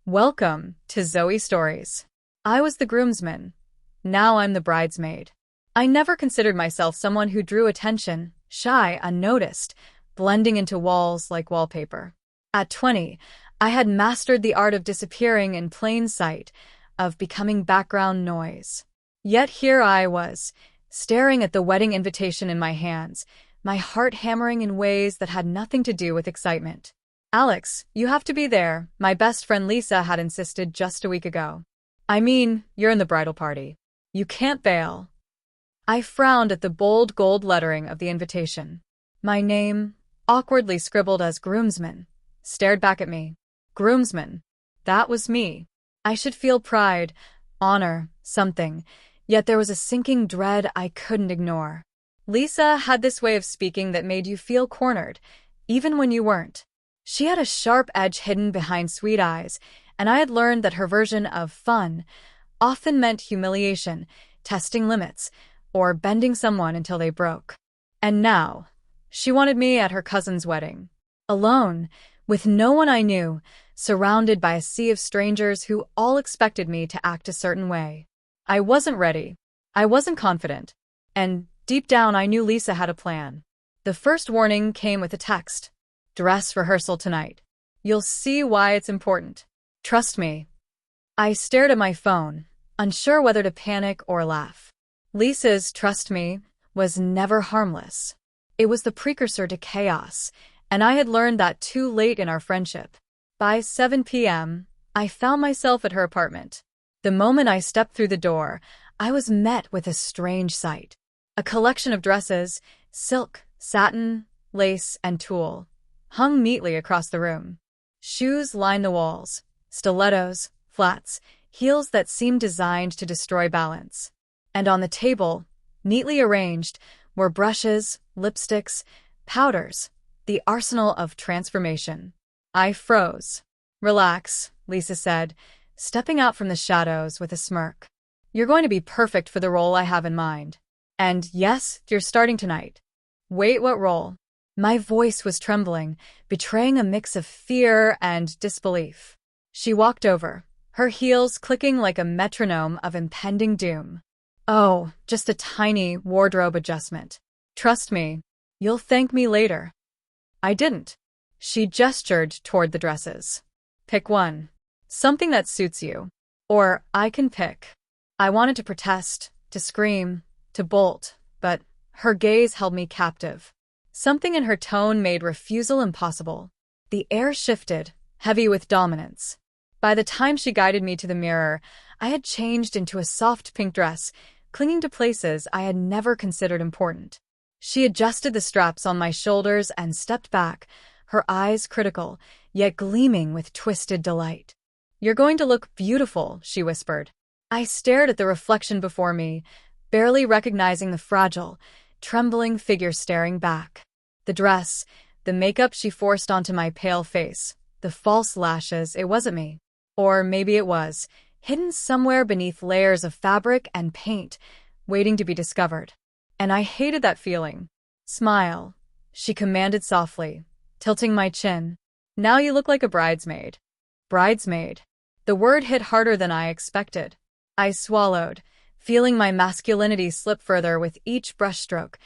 Welcome to Zoe Stories. I was the groomsman. Now I'm the bridesmaid. I never considered myself someone who drew attention, shy, unnoticed, blending into walls like wallpaper. At 20, I had mastered the art of disappearing in plain sight, of becoming background noise. Yet here I was, staring at the wedding invitation in my hands, my heart hammering in ways that had nothing to do with excitement. "Alex, you have to be there," my best friend Lisa had insisted just a week ago. "I mean, you're in the bridal party. You can't bail." I frowned at the bold gold lettering of the invitation. My name, awkwardly scribbled as groomsman, stared back at me. Groomsman. That was me. I should feel pride, honor, something, yet there was a sinking dread I couldn't ignore. Lisa had this way of speaking that made you feel cornered, even when you weren't. She had a sharp edge hidden behind sweet eyes, and I had learned that her version of fun often meant humiliation, testing limits, or bending someone until they broke. And now, she wanted me at her cousin's wedding. Alone, with no one I knew, surrounded by a sea of strangers who all expected me to act a certain way. I wasn't ready. I wasn't confident. And deep down I knew Lisa had a plan. The first warning came with a text. "Dress rehearsal tonight. You'll see why it's important. Trust me." I stared at my phone, unsure whether to panic or laugh. Lisa's "trust me" was never harmless. It was the precursor to chaos, and I had learned that too late in our friendship. By 7 p.m., I found myself at her apartment. The moment I stepped through the door, I was met with a strange sight. A collection of dresses, silk, satin, lace, and tulle, hung neatly across the room. Shoes lined the walls, stilettos, flats, heels that seemed designed to destroy balance. And on the table, neatly arranged, were brushes, lipsticks, powders, the arsenal of transformation. I froze. "Relax," Lisa said, stepping out from the shadows with a smirk. "You're going to be perfect for the role I have in mind. And yes, you're starting tonight." "Wait, what role?" My voice was trembling, betraying a mix of fear and disbelief. She walked over, her heels clicking like a metronome of impending doom. "Oh, just a tiny wardrobe adjustment. Trust me, you'll thank me later." I didn't. She gestured toward the dresses. "Pick one. Something that suits you. Or I can pick." I wanted to protest, to scream, to bolt, but her gaze held me captive. Something in her tone made refusal impossible. The air shifted, heavy with dominance. By the time she guided me to the mirror, I had changed into a soft pink dress, clinging to places I had never considered important. She adjusted the straps on my shoulders and stepped back, her eyes critical, yet gleaming with twisted delight. "You're going to look beautiful," she whispered. I stared at the reflection before me, barely recognizing the fragile, trembling figure staring back. The dress, the makeup she forced onto my pale face, the false lashes, it wasn't me. Or maybe it was, hidden somewhere beneath layers of fabric and paint, waiting to be discovered. And I hated that feeling. "Smile," she commanded softly, tilting my chin. "Now you look like a bridesmaid." Bridesmaid. The word hit harder than I expected. I swallowed, feeling my masculinity slip further with each brushstroke,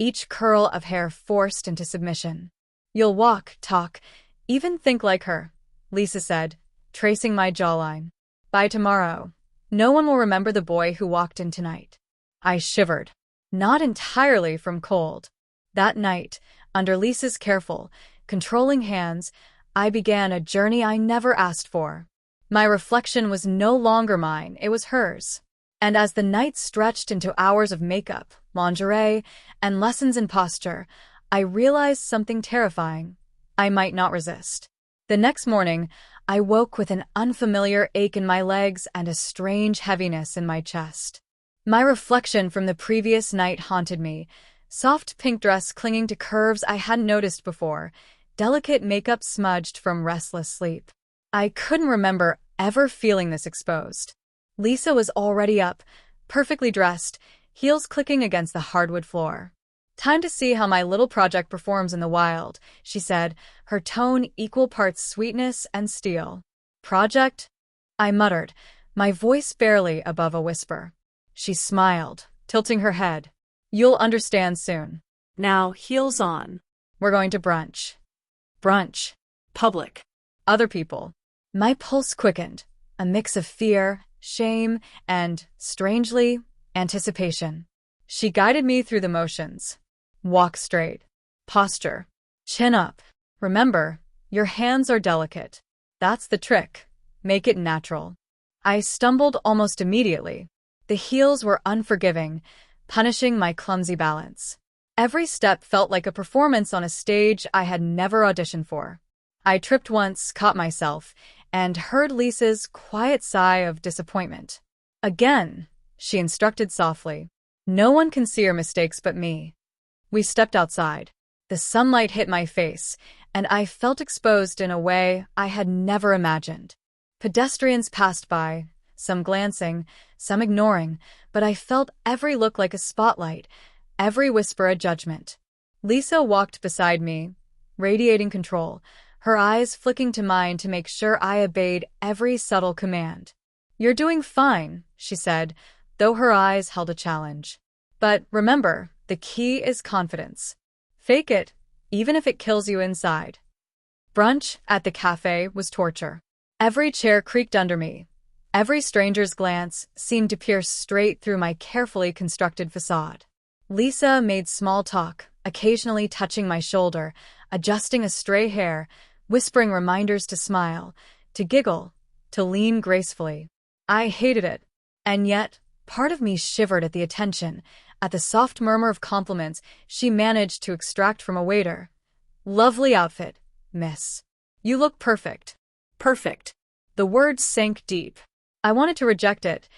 each curl of hair forced into submission. "You'll walk, talk, even think like her," Lisa said, tracing my jawline. "By tomorrow, no one will remember the boy who walked in tonight." I shivered. Not entirely from cold. That night, under Lisa's careful, controlling hands, I began a journey I never asked for. My reflection was no longer mine, it was hers. And as the night stretched into hours of makeup, lingerie, and lessons in posture, I realized something terrifying. I might not resist. The next morning, I woke with an unfamiliar ache in my legs and a strange heaviness in my chest. My reflection from the previous night haunted me, soft pink dress clinging to curves I hadn't noticed before, delicate makeup smudged from restless sleep. I couldn't remember ever feeling this exposed. Lisa was already up, perfectly dressed, heels clicking against the hardwood floor. "Time to see how my little project performs in the wild," she said, her tone equal parts sweetness and steel. Project? I muttered, my voice barely above a whisper. She smiled, tilting her head. You'll understand soon. Now, heels on. We're going to brunch. Brunch. Public. Other people. My pulse quickened, a mix of fear, shame, and, strangely, anticipation. She guided me through the motions. Walk straight. Posture. Chin up. Remember, your hands are delicate. That's the trick. Make it natural. I stumbled almost immediately. The heels were unforgiving, punishing my clumsy balance. Every step felt like a performance on a stage I had never auditioned for. I tripped once, caught myself, and heard Lisa's quiet sigh of disappointment. Again, she instructed softly. No one can see your mistakes but me. We stepped outside. The sunlight hit my face, and I felt exposed in a way I had never imagined. Pedestrians passed by, some glancing, some ignoring, but I felt every look like a spotlight, every whisper a judgment. Lisa walked beside me, radiating control, her eyes flicking to mine to make sure I obeyed every subtle command. You're doing fine, she said, though her eyes held a challenge. But remember, the key is confidence. Fake it, even if it kills you inside. Brunch at the cafe was torture. Every chair creaked under me. Every stranger's glance seemed to pierce straight through my carefully constructed facade. Lisa made small talk, occasionally touching my shoulder, adjusting a stray hair, whispering reminders to smile, to giggle, to lean gracefully. I hated it. And yet, part of me shivered at the attention, at the soft murmur of compliments she managed to extract from a waiter. Lovely outfit, miss. You look perfect. Perfect. The words sank deep. I wanted to reject it,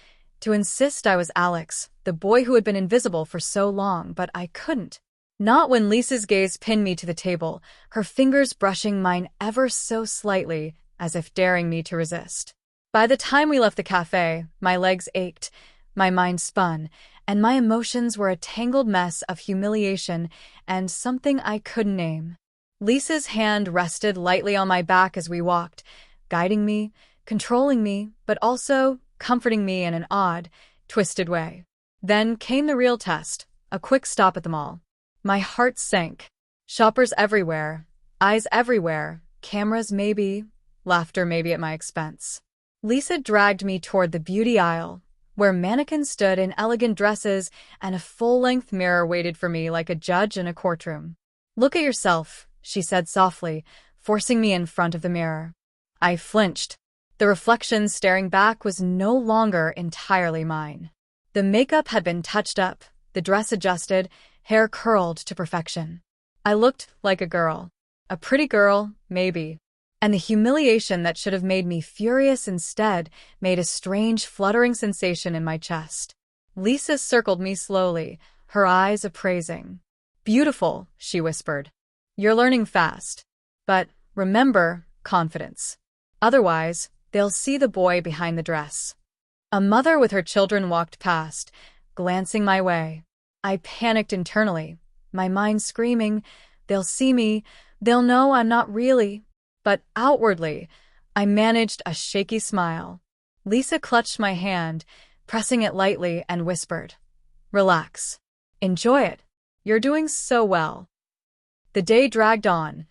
to insist I was Alex, the boy who had been invisible for so long, but I couldn't. Not when Lisa's gaze pinned me to the table, her fingers brushing mine ever so slightly, as if daring me to resist. By the time we left the cafe, my legs ached, my mind spun, and my emotions were a tangled mess of humiliation and something I couldn't name. Lisa's hand rested lightly on my back as we walked, guiding me, controlling me, but also comforting me in an odd, twisted way. Then came the real test, a quick stop at the mall. My heart sank. Shoppers everywhere, eyes everywhere, cameras maybe, laughter maybe at my expense. Lisa dragged me toward the beauty aisle, where mannequins stood in elegant dresses and a full-length mirror waited for me like a judge in a courtroom. Look at yourself, she said softly, forcing me in front of the mirror. I flinched. The reflection staring back was no longer entirely mine. The makeup had been touched up, the dress adjusted, hair curled to perfection. I looked like a girl. A pretty girl, maybe. And the humiliation that should have made me furious instead made a strange fluttering sensation in my chest. Lisa circled me slowly, her eyes appraising. Beautiful, she whispered. You're learning fast. But remember, confidence. Otherwise, they'll see the boy behind the dress. A mother with her children walked past, glancing my way. I panicked internally, my mind screaming, they'll see me, they'll know I'm not really. But outwardly, I managed a shaky smile. Lisa clutched my hand, pressing it lightly, and whispered, Relax. Enjoy it. You're doing so well. The day dragged on,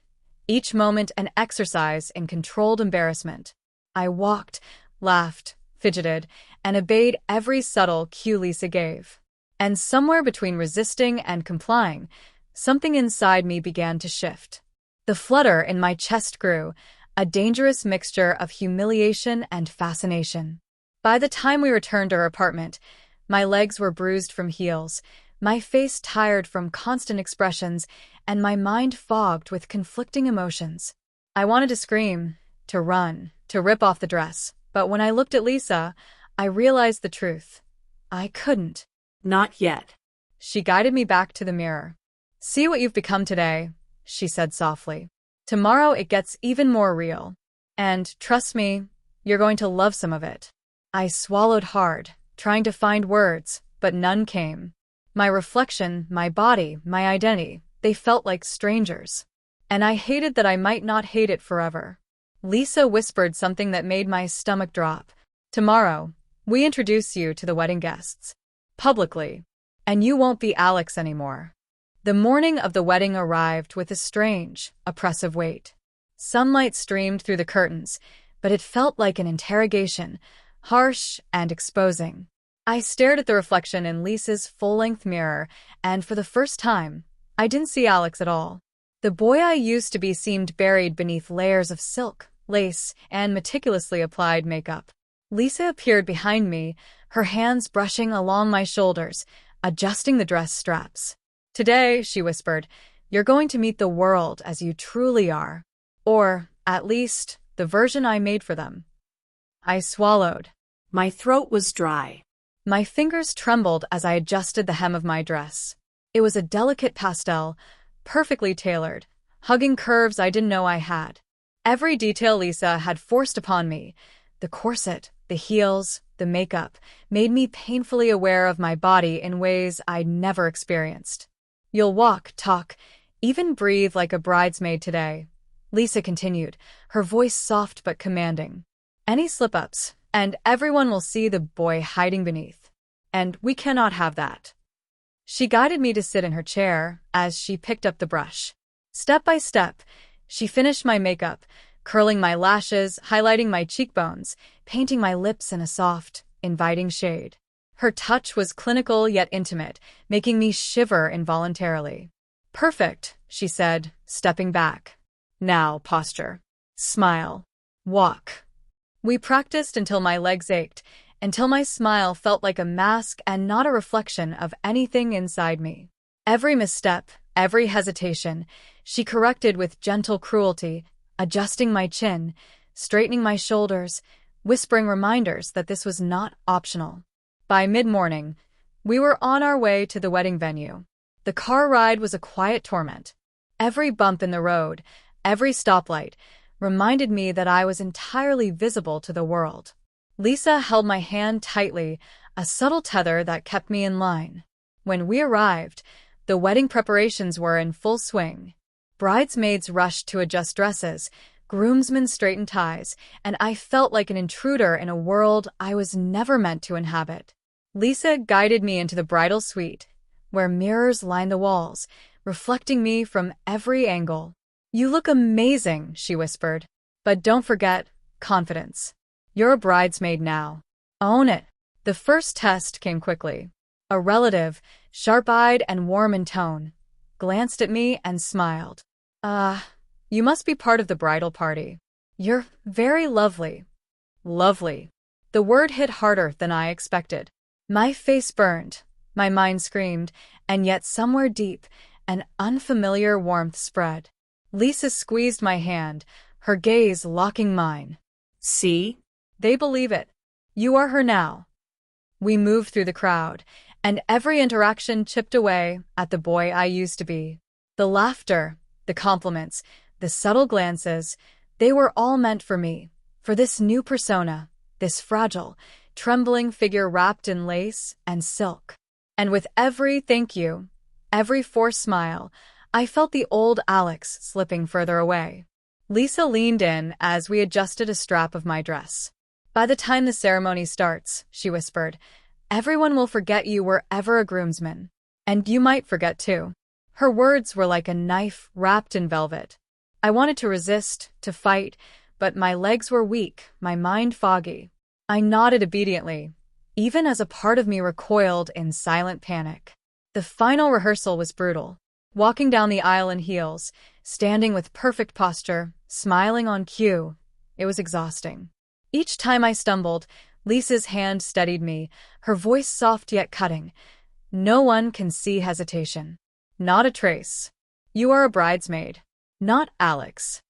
each moment an exercise in controlled embarrassment. I walked, laughed, fidgeted, and obeyed every subtle cue Lisa gave. And somewhere between resisting and complying, something inside me began to shift. The flutter in my chest grew, a dangerous mixture of humiliation and fascination. By the time we returned to her apartment, my legs were bruised from heels, my face tired from constant expressions, and my mind fogged with conflicting emotions. I wanted to scream, to run, to rip off the dress, but when I looked at Lisa, I realized the truth. I couldn't. Not yet. She guided me back to the mirror. See what you've become today, she said softly. Tomorrow it gets even more real. And, trust me, you're going to love some of it. I swallowed hard, trying to find words, but none came. My reflection, my body, my identity, they felt like strangers. And I hated that I might not hate it forever. Lisa whispered something that made my stomach drop. Tomorrow, we introduce you to the wedding guests. Publicly. And you won't be Alex anymore. The morning of the wedding arrived with a strange, oppressive weight. Sunlight streamed through the curtains, but it felt like an interrogation, harsh and exposing. I stared at the reflection in Lisa's full-length mirror, and for the first time, I didn't see Alex at all. The boy I used to be seemed buried beneath layers of silk, lace, and meticulously applied makeup. Lisa appeared behind me, her hands brushing along my shoulders, adjusting the dress straps. Today, she whispered, you're going to meet the world as you truly are. Or, at least, the version I made for them. I swallowed. My throat was dry. My fingers trembled as I adjusted the hem of my dress. It was a delicate pastel, perfectly tailored, hugging curves I didn't know I had. Every detail Lisa had forced upon me, the corset, the heels, the makeup, made me painfully aware of my body in ways I'd never experienced. You'll walk, talk, even breathe like a bridesmaid today, Lisa continued, her voice soft but commanding. Any slip-ups, and everyone will see the boy hiding beneath. And we cannot have that. She guided me to sit in her chair as she picked up the brush. Step by step, she finished my makeup, curling my lashes, highlighting my cheekbones, painting my lips in a soft, inviting shade. Her touch was clinical yet intimate, making me shiver involuntarily. Perfect, she said, stepping back. Now, posture. Smile. Walk. We practiced until my legs ached, until my smile felt like a mask and not a reflection of anything inside me. Every misstep, every hesitation, she corrected with gentle cruelty, adjusting my chin, straightening my shoulders, whispering reminders that this was not optional. By mid-morning, we were on our way to the wedding venue. The car ride was a quiet torment. Every bump in the road, every stoplight, reminded me that I was entirely visible to the world. Lisa held my hand tightly, a subtle tether that kept me in line. When we arrived, the wedding preparations were in full swing. Bridesmaids rushed to adjust dresses, groomsmen straightened ties, and I felt like an intruder in a world I was never meant to inhabit. Lisa guided me into the bridal suite, where mirrors lined the walls, reflecting me from every angle. You look amazing, she whispered. But don't forget, confidence. You're a bridesmaid now. Own it. The first test came quickly. A relative, sharp-eyed and warm in tone, glanced at me and smiled. You must be part of the bridal party. You're very lovely. Lovely. The word hit harder than I expected. My face burned, my mind screamed, and yet somewhere deep, an unfamiliar warmth spread. Lisa squeezed my hand, her gaze locking mine. See? They believe it. You are her now. We moved through the crowd, and every interaction chipped away at the boy I used to be. The laughter, the compliments, the subtle glances, they were all meant for me, for this new persona, this fragile, trembling figure wrapped in lace and silk. And with every thank you, every forced smile, I felt the old Alex slipping further away. Lisa leaned in as we adjusted a strap of my dress. By the time the ceremony starts, she whispered, everyone will forget you were ever a groomsman. And you might forget too. Her words were like a knife wrapped in velvet. I wanted to resist, to fight, but my legs were weak, my mind foggy. I nodded obediently, even as a part of me recoiled in silent panic. The final rehearsal was brutal. Walking down the aisle in heels, standing with perfect posture, smiling on cue, it was exhausting. Each time I stumbled, Lisa's hand steadied me, her voice soft yet cutting. No one can see hesitation. Not a trace. You are a bridesmaid, not Alex.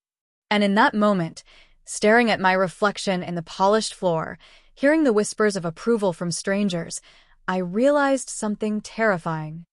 And in that moment, staring at my reflection in the polished floor, hearing the whispers of approval from strangers, I realized something terrifying.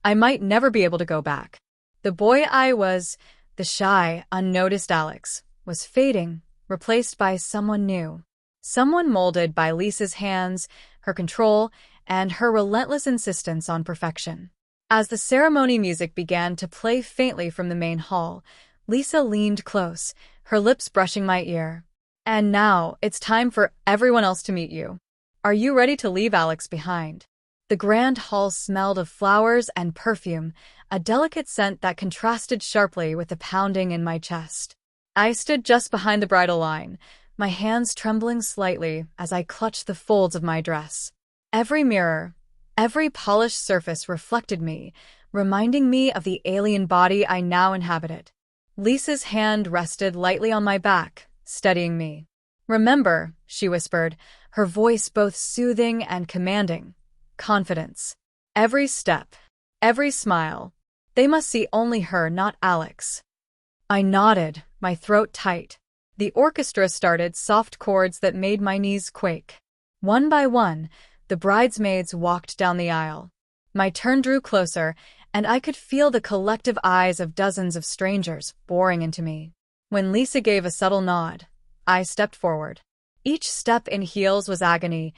I might never be able to go back. The boy I was, the shy, unnoticed Alex, was fading, replaced by someone new. Someone molded by Lisa's hands, her control, and her relentless insistence on perfection. As the ceremony music began to play faintly from the main hall, Lisa leaned close, her lips brushing my ear. And now, it's time for everyone else to meet you. Are you ready to leave Alex behind? The grand hall smelled of flowers and perfume, a delicate scent that contrasted sharply with the pounding in my chest. I stood just behind the bridal line, my hands trembling slightly as I clutched the folds of my dress. Every mirror, every polished surface reflected me, reminding me of the alien body I now inhabited. Lisa's hand rested lightly on my back, steadying me. "Remember," she whispered, her voice both soothing and commanding. "Confidence. Every step, every smile. They must see only her, not Alex." I nodded, my throat tight. The orchestra started, soft chords that made my knees quake. One by one, the bridesmaids walked down the aisle. My turn drew closer, and I could feel the collective eyes of dozens of strangers boring into me. When Lisa gave a subtle nod, I stepped forward. Each step in heels was agony,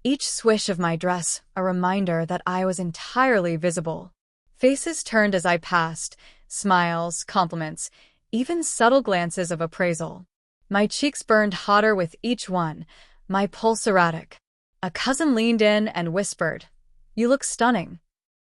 each swish of my dress a reminder that I was entirely visible. Faces turned as I passed, smiles, compliments, even subtle glances of appraisal. My cheeks burned hotter with each one, my pulse erratic. A cousin leaned in and whispered, "You look stunning."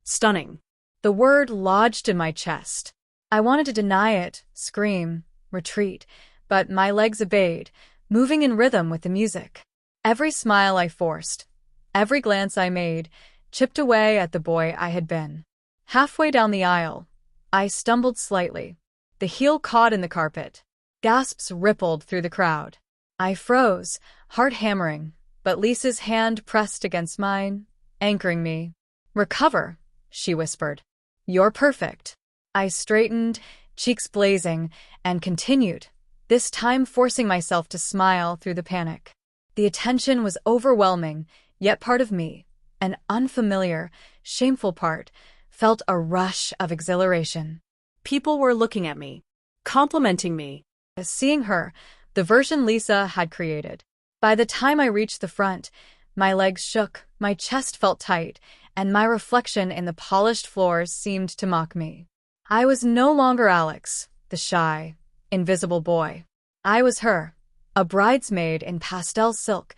Stunning. The word lodged in my chest. I wanted to deny it, scream, retreat, but my legs obeyed, moving in rhythm with the music. Every smile I forced, every glance I made, chipped away at the boy I had been. Halfway down the aisle, I stumbled slightly. The heel caught in the carpet. Gasps rippled through the crowd. I froze, heart hammering, but Lisa's hand pressed against mine, anchoring me. "Recover," she whispered. "You're perfect." I straightened, cheeks blazing, and continued, this time forcing myself to smile through the panic. The attention was overwhelming, yet part of me, an unfamiliar, shameful part, felt a rush of exhilaration. People were looking at me, complimenting me. Seeing her, the version Lisa had created. By the time I reached the front, my legs shook, my chest felt tight, and my reflection in the polished floors seemed to mock me. I was no longer Alex, the shy, invisible boy. I was her, a bridesmaid in pastel silk,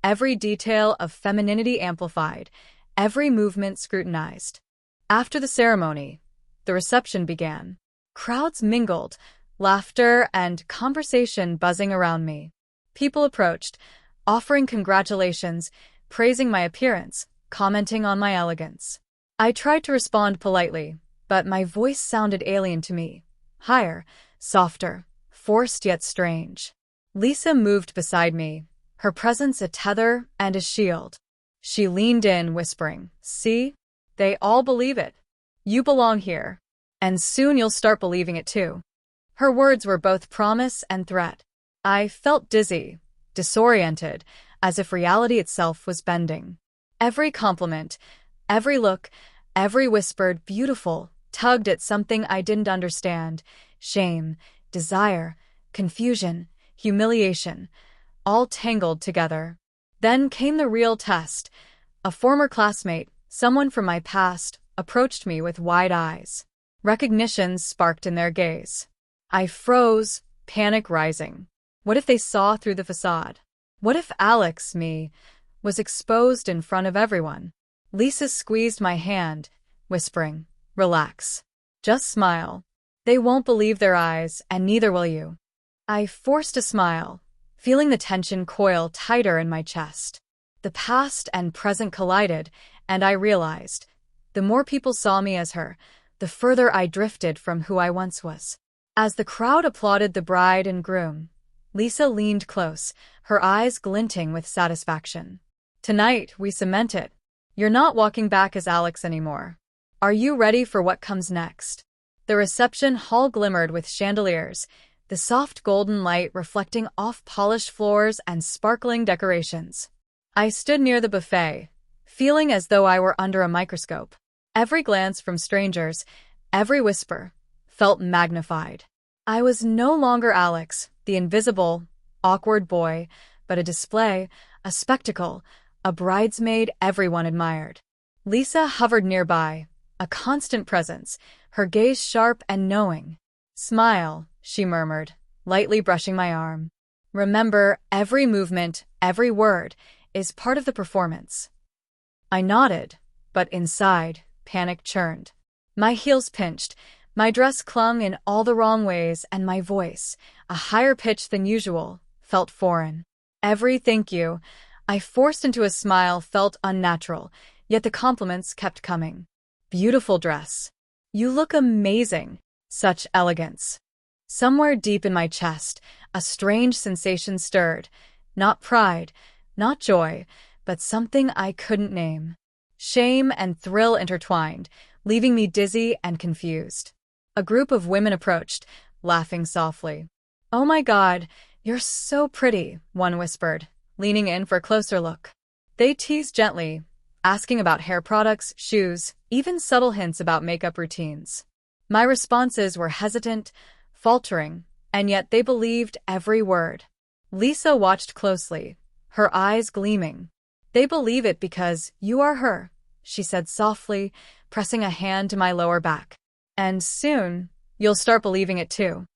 every detail of femininity amplified, every movement scrutinized. After the ceremony, the reception began. Crowds mingled, laughter and conversation buzzing around me. People approached, offering congratulations, praising my appearance, commenting on my elegance. I tried to respond politely, but my voice sounded alien to me. Higher, softer, forced yet strange. Lisa moved beside me, her presence a tether and a shield. She leaned in, whispering, "See? They all believe it. You belong here. And soon you'll start believing it too." Her words were both promise and threat. I felt dizzy, disoriented, as if reality itself was bending. Every compliment, every look, every whispered "beautiful" tugged at something I didn't understand. Shame, desire, confusion, humiliation, all tangled together. Then came the real test. A former classmate, someone from my past, approached me with wide eyes. Recognition sparked in their gaze. I froze, panic rising. What if they saw through the facade? What if Alex, me, was exposed in front of everyone? Lisa squeezed my hand, whispering, "Relax. Just smile. They won't believe their eyes, and neither will you." I forced a smile, feeling the tension coil tighter in my chest. The past and present collided, and I realized, the more people saw me as her, the further I drifted from who I once was. As the crowd applauded the bride and groom, Lisa leaned close, her eyes glinting with satisfaction. "Tonight, we cement it. You're not walking back as Alex anymore. Are you ready for what comes next?" The reception hall glimmered with chandeliers, the soft golden light reflecting off polished floors and sparkling decorations. I stood near the buffet, feeling as though I were under a microscope. Every glance from strangers, every whisper, felt magnified. I was no longer Alex, the invisible, awkward boy, but a display, a spectacle, a bridesmaid everyone admired. Lisa hovered nearby, a constant presence, her gaze sharp and knowing. "Smile," she murmured, lightly brushing my arm. Remember, every movement, every word, is part of the performance. I nodded, but inside, panic churned. My heels pinched, my dress clung in all the wrong ways, and my voice, a higher pitch than usual, felt foreign. Every thank you I forced into a smile felt unnatural, yet the compliments kept coming. Beautiful dress. You look amazing. Such elegance. Somewhere deep in my chest, a strange sensation stirred. Not pride, not joy, but something I couldn't name. Shame and thrill intertwined, leaving me dizzy and confused. A group of women approached, laughing softly. "Oh my God, you're so pretty," one whispered, leaning in for a closer look. They teased gently, asking about hair products, shoes, even subtle hints about makeup routines. My responses were hesitant, faltering, and yet they believed every word. Lisa watched closely, her eyes gleaming. "They believe it because you are her," she said softly, pressing a hand to my lower back. "And soon, you'll start believing it too."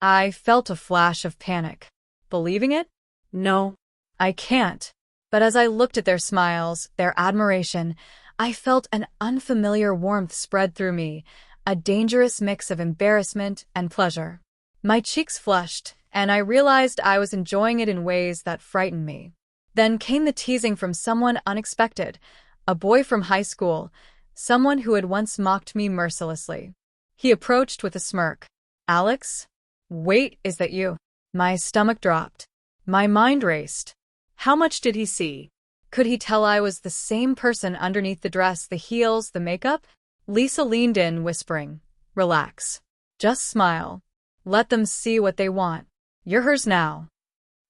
I felt a flash of panic. Believing it? No. I can't. But as I looked at their smiles, their admiration, I felt an unfamiliar warmth spread through me, a dangerous mix of embarrassment and pleasure. My cheeks flushed, and I realized I was enjoying it in ways that frightened me. Then came the teasing from someone unexpected, a boy from high school, someone who had once mocked me mercilessly. He approached with a smirk. "Alex? Wait, is that you?" My stomach dropped. My mind raced. How much did he see? Could he tell I was the same person underneath the dress, the heels, the makeup? Lisa leaned in, whispering, "Relax. Just smile. Let them see what they want. You're hers now."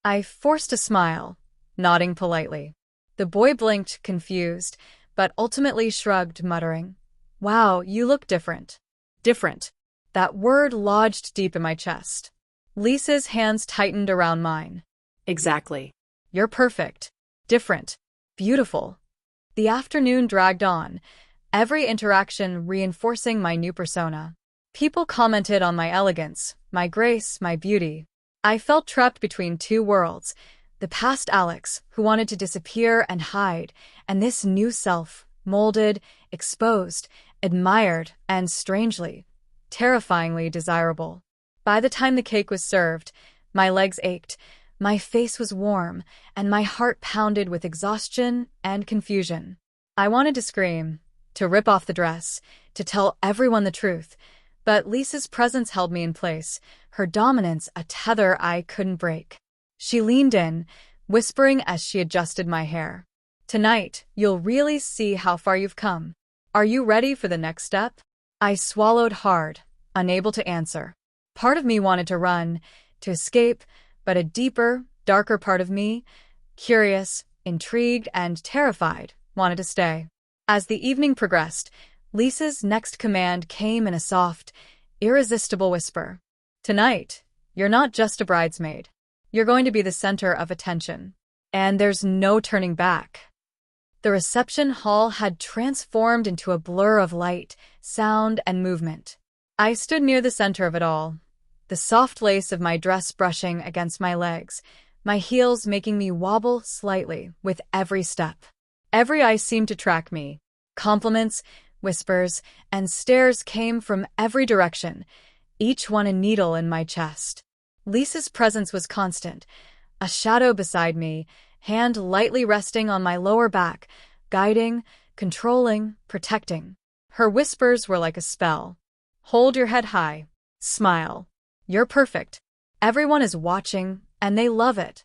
I forced a smile, nodding politely. The boy blinked, confused, but ultimately shrugged, muttering, "Wow, you look different." Different. That word lodged deep in my chest. Lisa's hands tightened around mine. Exactly. "You're perfect. Different. Beautiful." The afternoon dragged on, every interaction reinforcing my new persona. People commented on my elegance, my grace, my beauty. I felt trapped between two worlds, the past Alex, who wanted to disappear and hide, and this new self, molded, exposed, admired, and strangely, terrifyingly desirable. By the time the cake was served, my legs ached, my face was warm, and my heart pounded with exhaustion and confusion. I wanted to scream, to rip off the dress, to tell everyone the truth, but Lisa's presence held me in place, her dominance a tether I couldn't break. She leaned in, whispering as she adjusted my hair. "Tonight, you'll really see how far you've come. Are you ready for the next step?" I swallowed hard, unable to answer. Part of me wanted to run, to escape, but a deeper, darker part of me, curious, intrigued, and terrified, wanted to stay. As the evening progressed, Lisa's next command came in a soft, irresistible whisper. "Tonight, you're not just a bridesmaid. You're going to be the center of attention. And there's no turning back." The reception hall had transformed into a blur of light, sound, and movement. I stood near the center of it all, the soft lace of my dress brushing against my legs, my heels making me wobble slightly with every step. Every eye seemed to track me. Compliments, whispers, and stares came from every direction, each one a needle in my chest. Lisa's presence was constant, a shadow beside me, hand lightly resting on my lower back, guiding, controlling, protecting. Her whispers were like a spell. "Hold your head high. Smile. You're perfect. Everyone is watching, and they love it."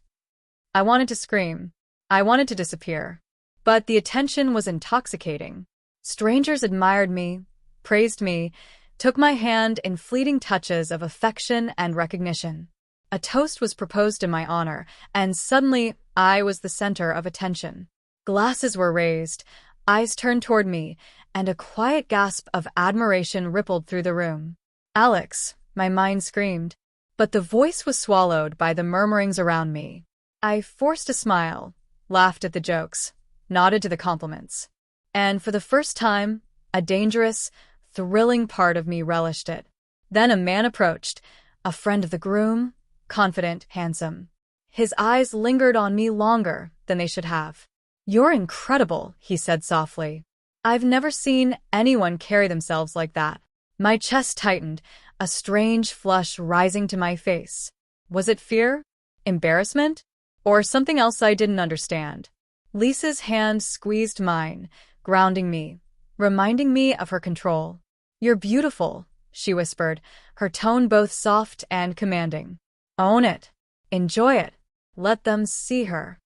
I wanted to scream. I wanted to disappear. But the attention was intoxicating. Strangers admired me, praised me, took my hand in fleeting touches of affection and recognition. A toast was proposed in my honor, and suddenly I was the center of attention. Glasses were raised, eyes turned toward me, and a quiet gasp of admiration rippled through the room. "Alex," my mind screamed, but the voice was swallowed by the murmurings around me. I forced a smile, laughed at the jokes, nodded to the compliments. And for the first time, a dangerous, thrilling part of me relished it. Then a man approached, A friend of the groom, confident, handsome. His eyes lingered on me longer than they should have. "You're incredible," he said softly. "I've never seen anyone carry themselves like that." My chest tightened, a strange flush rising to my face. Was it fear? Embarrassment? Or something else I didn't understand? Lisa's hand squeezed mine, grounding me, reminding me of her control. "You're beautiful," she whispered, her tone both soft and commanding. "Own it. Enjoy it. Let them see her."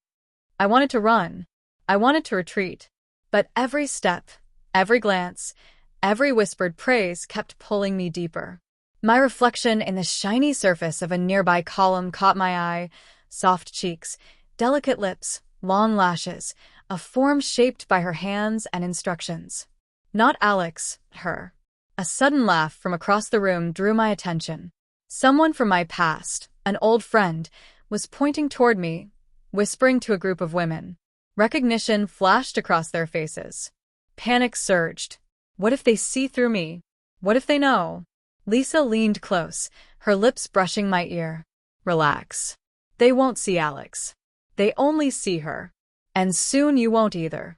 I wanted to run. I wanted to retreat. But every step, every glance, every whispered praise kept pulling me deeper. My reflection in the shiny surface of a nearby column caught my eye. Soft cheeks, delicate lips, long lashes, a form shaped by her hands and instructions. Not Alex, her. A sudden laugh from across the room drew my attention. Someone from my past, an old friend, was pointing toward me, whispering to a group of women. Recognition flashed across their faces. Panic surged. What if they see through me? What if they know? Lisa leaned close, her lips brushing my ear. "Relax. They won't see Alex. They only see her. And soon you won't either."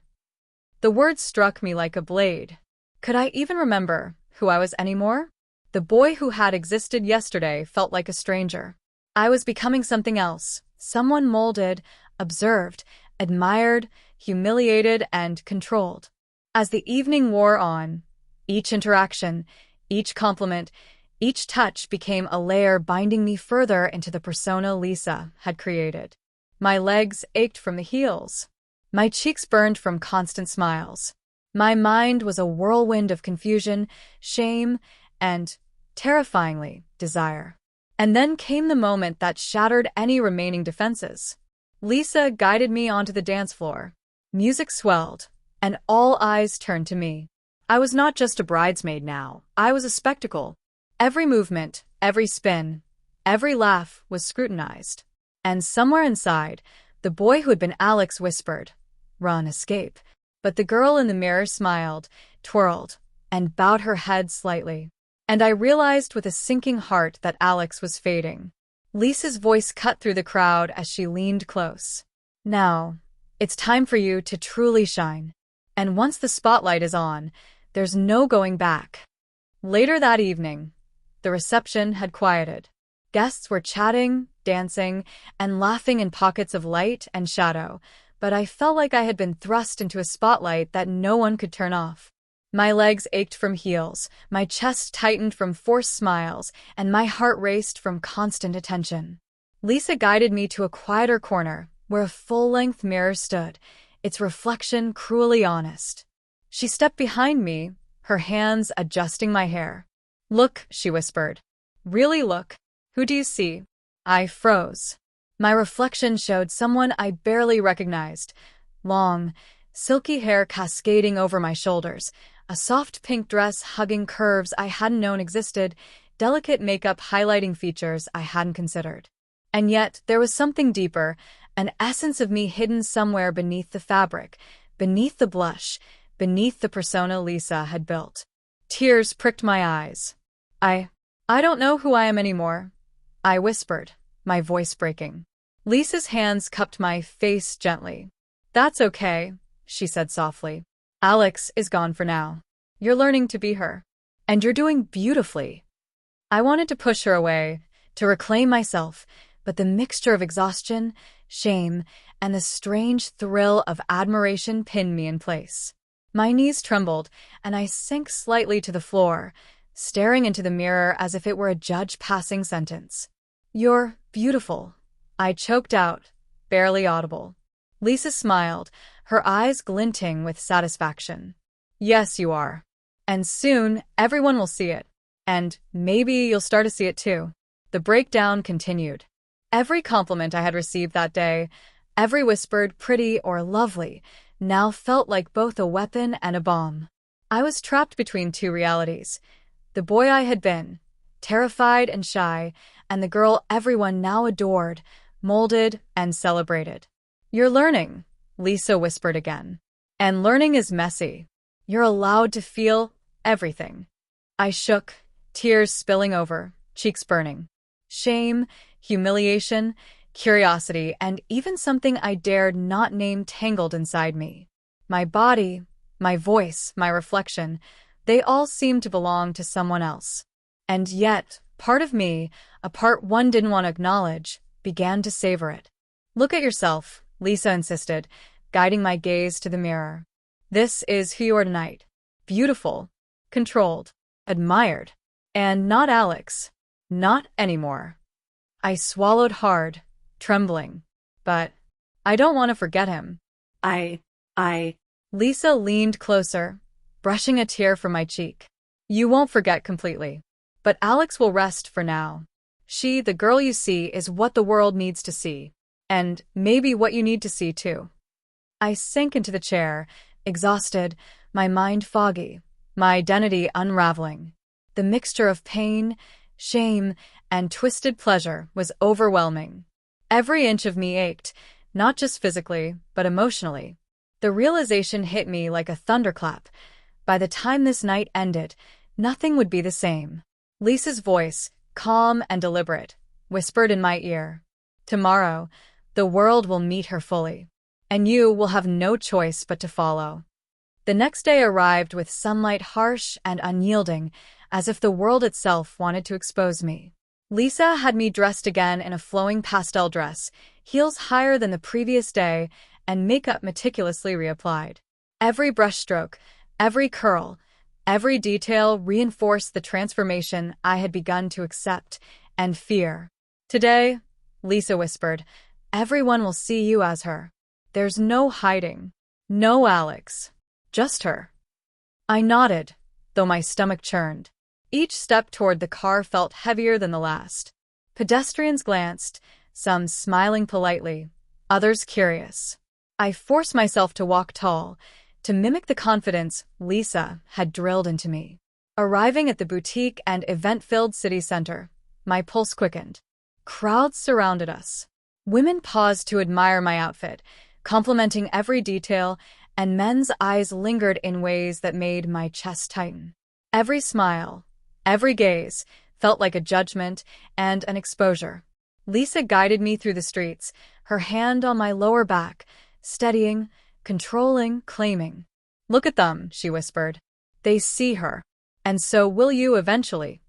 The words struck me like a blade. Could I even remember who I was anymore? The boy who had existed yesterday felt like a stranger. I was becoming something else, someone molded, observed, admired, humiliated, and controlled. As the evening wore on, each interaction, each compliment, each touch became a layer binding me further into the persona Lisa had created. My legs ached from the heels. My cheeks burned from constant smiles. My mind was a whirlwind of confusion, shame, and, terrifyingly, desire. And then came the moment that shattered any remaining defenses. Lisa guided me onto the dance floor. Music swelled, and all eyes turned to me. I was not just a bridesmaid now. I was a spectacle. Every movement, every spin, every laugh was scrutinized. And somewhere inside, the boy who had been Alex whispered, "Run, escape." But the girl in the mirror smiled, twirled, and bowed her head slightly. And I realized with a sinking heart that Alex was fading. Lisa's voice cut through the crowd as she leaned close. "Now, it's time for you to truly shine. And once the spotlight is on, there's no going back." Later that evening, the reception had quieted. Guests were chatting, dancing, and laughing in pockets of light and shadow, but I felt like I had been thrust into a spotlight that no one could turn off. My legs ached from heels, my chest tightened from forced smiles, and my heart raced from constant attention. Lisa guided me to a quieter corner, where a full-length mirror stood, its reflection cruelly honest. She stepped behind me, her hands adjusting my hair. "Look," she whispered. "Really look. Who do you see?" I froze. My reflection showed someone I barely recognized. Long, silky hair cascading over my shoulders, a soft pink dress hugging curves I hadn't known existed, delicate makeup highlighting features I hadn't considered. And yet, there was something deeper, an essence of me hidden somewhere beneath the fabric, beneath the blush, beneath the persona Lisa had built. Tears pricked my eyes. I don't know who I am anymore," I whispered, my voice breaking. Lisa's hands cupped my face gently. "That's okay," she said softly. "Alex is gone for now. You're learning to be her. And you're doing beautifully." I wanted to push her away, to reclaim myself, but the mixture of exhaustion, shame, and the strange thrill of admiration pinned me in place. My knees trembled, and I sank slightly to the floor, staring into the mirror as if it were a judge passing sentence. "You're beautiful," I choked out, barely audible. Lisa smiled, her eyes glinting with satisfaction. "Yes, you are. And soon, everyone will see it. And maybe you'll start to see it too." The breakdown continued. Every compliment I had received that day, every whispered pretty or lovely, now felt like both a weapon and a bomb. I was trapped between two realities. The boy I had been, terrified and shy, and the girl everyone now adored, molded and celebrated. "You're learning," Lisa whispered again. "And learning is messy. You're allowed to feel everything." I shook, tears spilling over, cheeks burning. Shame, humiliation, curiosity, and even something I dared not name tangled inside me. My body, my voice, my reflection, they all seemed to belong to someone else. And yet, part of me, a part one didn't want to acknowledge, began to savor it. "Look at yourself," Lisa insisted, guiding my gaze to the mirror. "This is who you are tonight. Beautiful, controlled, admired. And not Alex. Not anymore." I swallowed hard, trembling. "But I don't want to forget him." I. Lisa leaned closer, brushing a tear from my cheek. "You won't forget completely. But Alex will rest for now. She, the girl you see, is what the world needs to see. And maybe what you need to see, too." I sank into the chair, exhausted, my mind foggy, my identity unraveling. The mixture of pain, shame, and twisted pleasure was overwhelming. Every inch of me ached, not just physically, but emotionally. The realization hit me like a thunderclap. By the time this night ended, nothing would be the same. Lisa's voice, calm and deliberate, whispered in my ear, "Tomorrow, the world will meet her fully, and you will have no choice but to follow." The next day arrived with sunlight harsh and unyielding, as if the world itself wanted to expose me. Lisa had me dressed again in a flowing pastel dress, heels higher than the previous day, and makeup meticulously reapplied. Every brushstroke, every curl, every detail reinforced the transformation I had begun to accept and fear. "Today," Lisa whispered, "everyone will see you as her. There's no hiding. No Alex. Just her." I nodded, though my stomach churned. Each step toward the car felt heavier than the last. Pedestrians glanced, some smiling politely, others curious. I forced myself to walk tall, to mimic the confidence Lisa had drilled into me. Arriving at the boutique and event-filled city center, my pulse quickened. Crowds surrounded us. Women paused to admire my outfit, complimenting every detail, and men's eyes lingered in ways that made my chest tighten. Every smile, every gaze, felt like a judgment and an exposure. Lisa guided me through the streets, her hand on my lower back, steadying, controlling, claiming. "Look at them," she whispered. "They see her. And so will you eventually."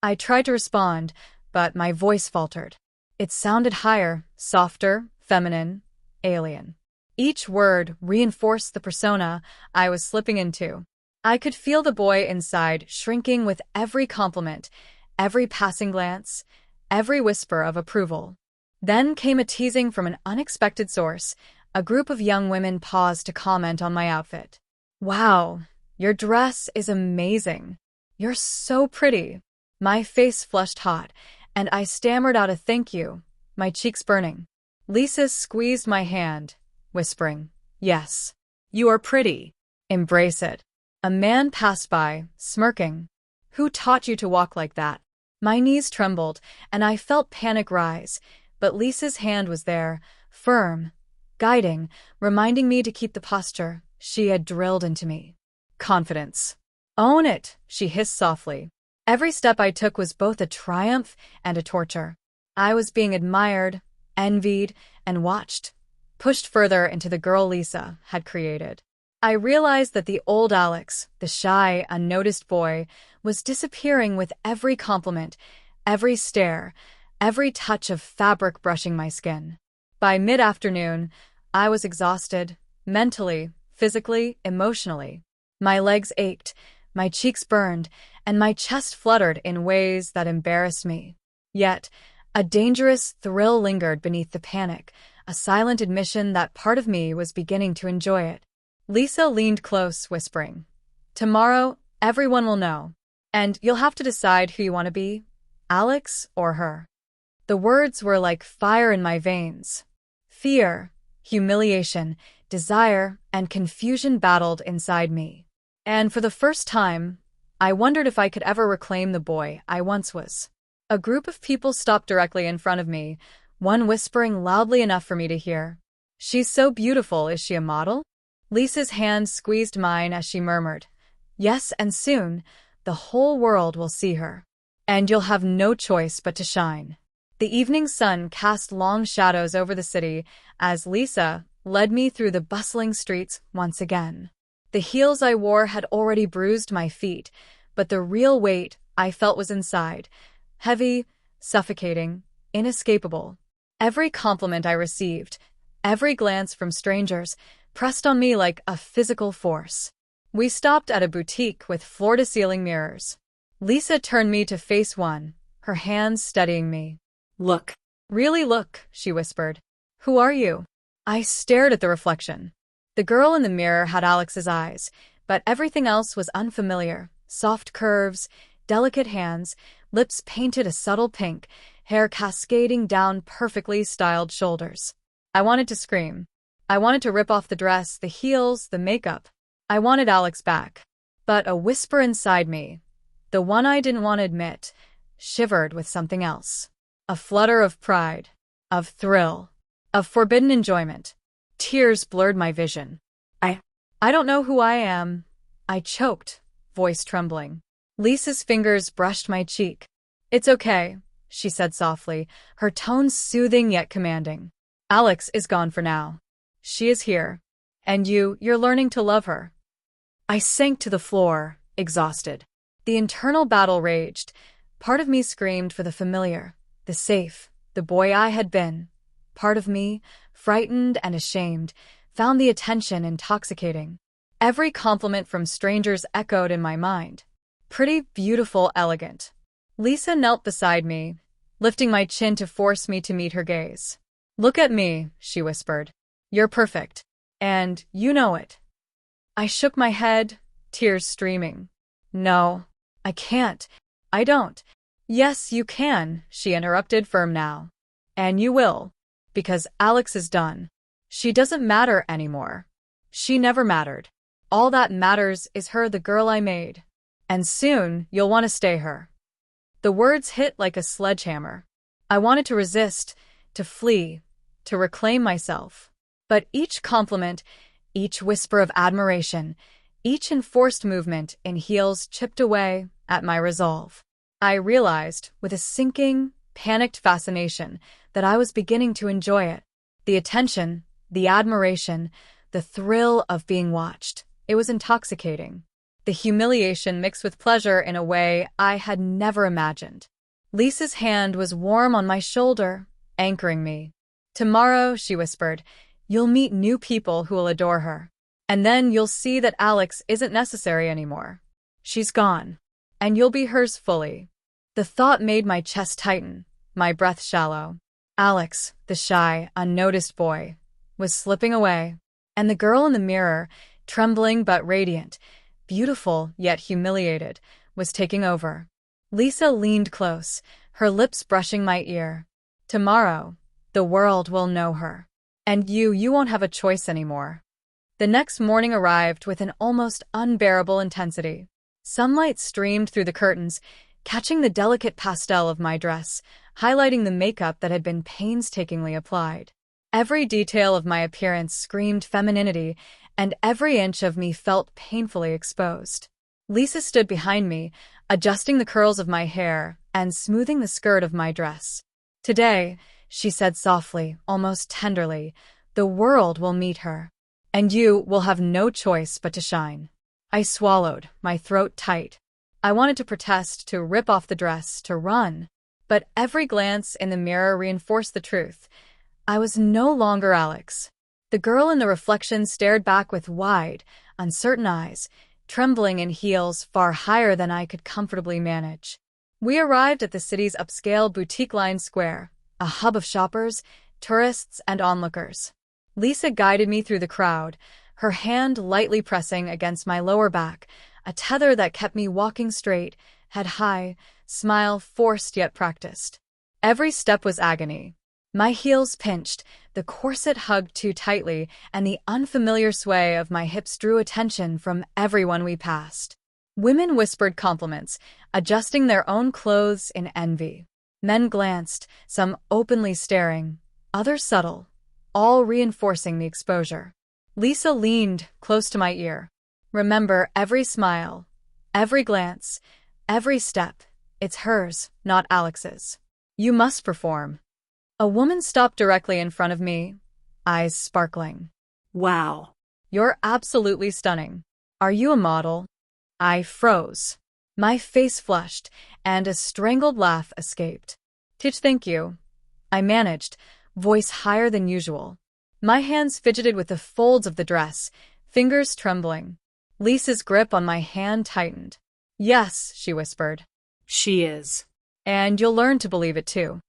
I tried to respond, but my voice faltered. It sounded higher, softer, feminine, alien. Each word reinforced the persona I was slipping into. I could feel the boy inside shrinking with every compliment, every passing glance, every whisper of approval. Then came a teasing from an unexpected source. A group of young women paused to comment on my outfit. "Wow, your dress is amazing. You're so pretty." My face flushed hot, and I stammered out a thank you, my cheeks burning. Lisa squeezed my hand, whispering, "Yes, you are pretty. Embrace it." A man passed by, smirking. "Who taught you to walk like that?" My knees trembled, and I felt panic rise, but Lisa's hand was there, firm, guiding, reminding me to keep the posture she had drilled into me. "Confidence. Own it," she hissed softly. Every step I took was both a triumph and a torture. I was being admired, envied, and watched, pushed further into the girl Lisa had created. I realized that the old Alex, the shy, unnoticed boy, was disappearing with every compliment, every stare, every touch of fabric brushing my skin. By mid-afternoon, I was exhausted, mentally, physically, emotionally. My legs ached, my cheeks burned, and my chest fluttered in ways that embarrassed me. Yet, a dangerous thrill lingered beneath the panic, a silent admission that part of me was beginning to enjoy it. Lisa leaned close, whispering, "Tomorrow, everyone will know. And you'll have to decide who you want to be, Alex or her." The words were like fire in my veins. Fear, humiliation, desire, and confusion battled inside me. And for the first time, I wondered if I could ever reclaim the boy I once was. A group of people stopped directly in front of me, one whispering loudly enough for me to hear. "She's so beautiful, is she a model?" Lisa's hand squeezed mine as she murmured, "Yes, and soon, the whole world will see her." And you'll have no choice but to shine. The evening sun cast long shadows over the city as Lisa led me through the bustling streets once again. The heels I wore had already bruised my feet, but the real weight I felt was inside. Heavy, suffocating, inescapable. Every compliment I received, every glance from strangers, pressed on me like a physical force. We stopped at a boutique with floor-to-ceiling mirrors. Lisa turned me to face one, her hands steadying me. Look. Really look, she whispered. Who are you? I stared at the reflection. The girl in the mirror had Alex's eyes, but everything else was unfamiliar. Soft curves, delicate hands, lips painted a subtle pink, hair cascading down perfectly styled shoulders. I wanted to scream. I wanted to rip off the dress, the heels, the makeup. I wanted Alex back. But a whisper inside me, the one I didn't want to admit, shivered with something else. A flutter of pride, of thrill, of forbidden enjoyment. Tears blurred my vision. I don't know who I am. I choked, voice trembling. Lisa's fingers brushed my cheek. It's okay, she said softly, her tone soothing yet commanding. Alex is gone for now. She is here. And you're learning to love her. I sank to the floor, exhausted. The internal battle raged. Part of me screamed for the familiar, the safe, the boy I had been. Part of me, frightened and ashamed, found the attention intoxicating. Every compliment from strangers echoed in my mind. Pretty, beautiful, elegant. Lisa knelt beside me, lifting my chin to force me to meet her gaze. Look at me, she whispered. You're perfect. And you know it. I shook my head, tears streaming. No, I can't. I don't. Yes, you can, she interrupted, firm now. And you will. Because Alex is done. She doesn't matter anymore. She never mattered. All that matters is her, the girl I made. And soon, you'll want to stay her. The words hit like a sledgehammer. I wanted to resist, to flee, to reclaim myself. But each compliment, each whisper of admiration, each enforced movement in heels chipped away at my resolve. I realized, with a sinking, panicked fascination, that I was beginning to enjoy it. The attention, the admiration, the thrill of being watched. It was intoxicating. The humiliation mixed with pleasure in a way I had never imagined. Lisa's hand was warm on my shoulder, anchoring me. Tomorrow, she whispered, you'll meet new people who will adore her. And then you'll see that Alex isn't necessary anymore. She's gone. And you'll be hers fully. The thought made my chest tighten, my breath shallow. Alex, the shy, unnoticed boy, was slipping away. And the girl in the mirror, trembling but radiant, beautiful yet humiliated, was taking over. Lisa leaned close, her lips brushing my ear. Tomorrow, the world will know her. And you won't have a choice anymore. The next morning arrived with an almost unbearable intensity. Sunlight streamed through the curtains, catching the delicate pastel of my dress, highlighting the makeup that had been painstakingly applied. Every detail of my appearance screamed femininity, and every inch of me felt painfully exposed. Lisa stood behind me, adjusting the curls of my hair and smoothing the skirt of my dress. Today, she said softly, almost tenderly, the world will meet her. And you will have no choice but to shine. I swallowed, my throat tight. I wanted to protest, to rip off the dress, to run. But every glance in the mirror reinforced the truth. I was no longer Alex. The girl in the reflection stared back with wide, uncertain eyes, trembling in heels far higher than I could comfortably manage. We arrived at the city's upscale boutique-lined square, a hub of shoppers, tourists, and onlookers. Lisa guided me through the crowd, her hand lightly pressing against my lower back, a tether that kept me walking straight, head high, smile forced yet practiced. Every step was agony. My heels pinched, the corset hugged too tightly, and the unfamiliar sway of my hips drew attention from everyone we passed. Women whispered compliments, adjusting their own clothes in envy. Men glanced, some openly staring, others subtle, all reinforcing the exposure. Lisa leaned close to my ear. Remember every smile, every glance, every step, It's hers, not Alex's. You must perform. A woman stopped directly in front of me, eyes sparkling. Wow. You're absolutely stunning. Are you a model? I froze. My face flushed, and a strangled laugh escaped. Thank you. I managed, voice higher than usual. My hands fidgeted with the folds of the dress, fingers trembling. Lisa's grip on my hand tightened. Yes, she whispered. She is. And you'll learn to believe it too.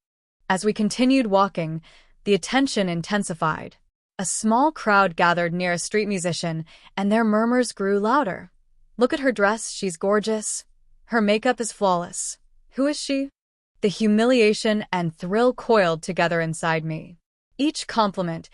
As we continued walking, the attention intensified. A small crowd gathered near a street musician, and their murmurs grew louder. Look at her dress, she's gorgeous. Her makeup is flawless. Who is she? The humiliation and thrill coiled together inside me. Each compliment,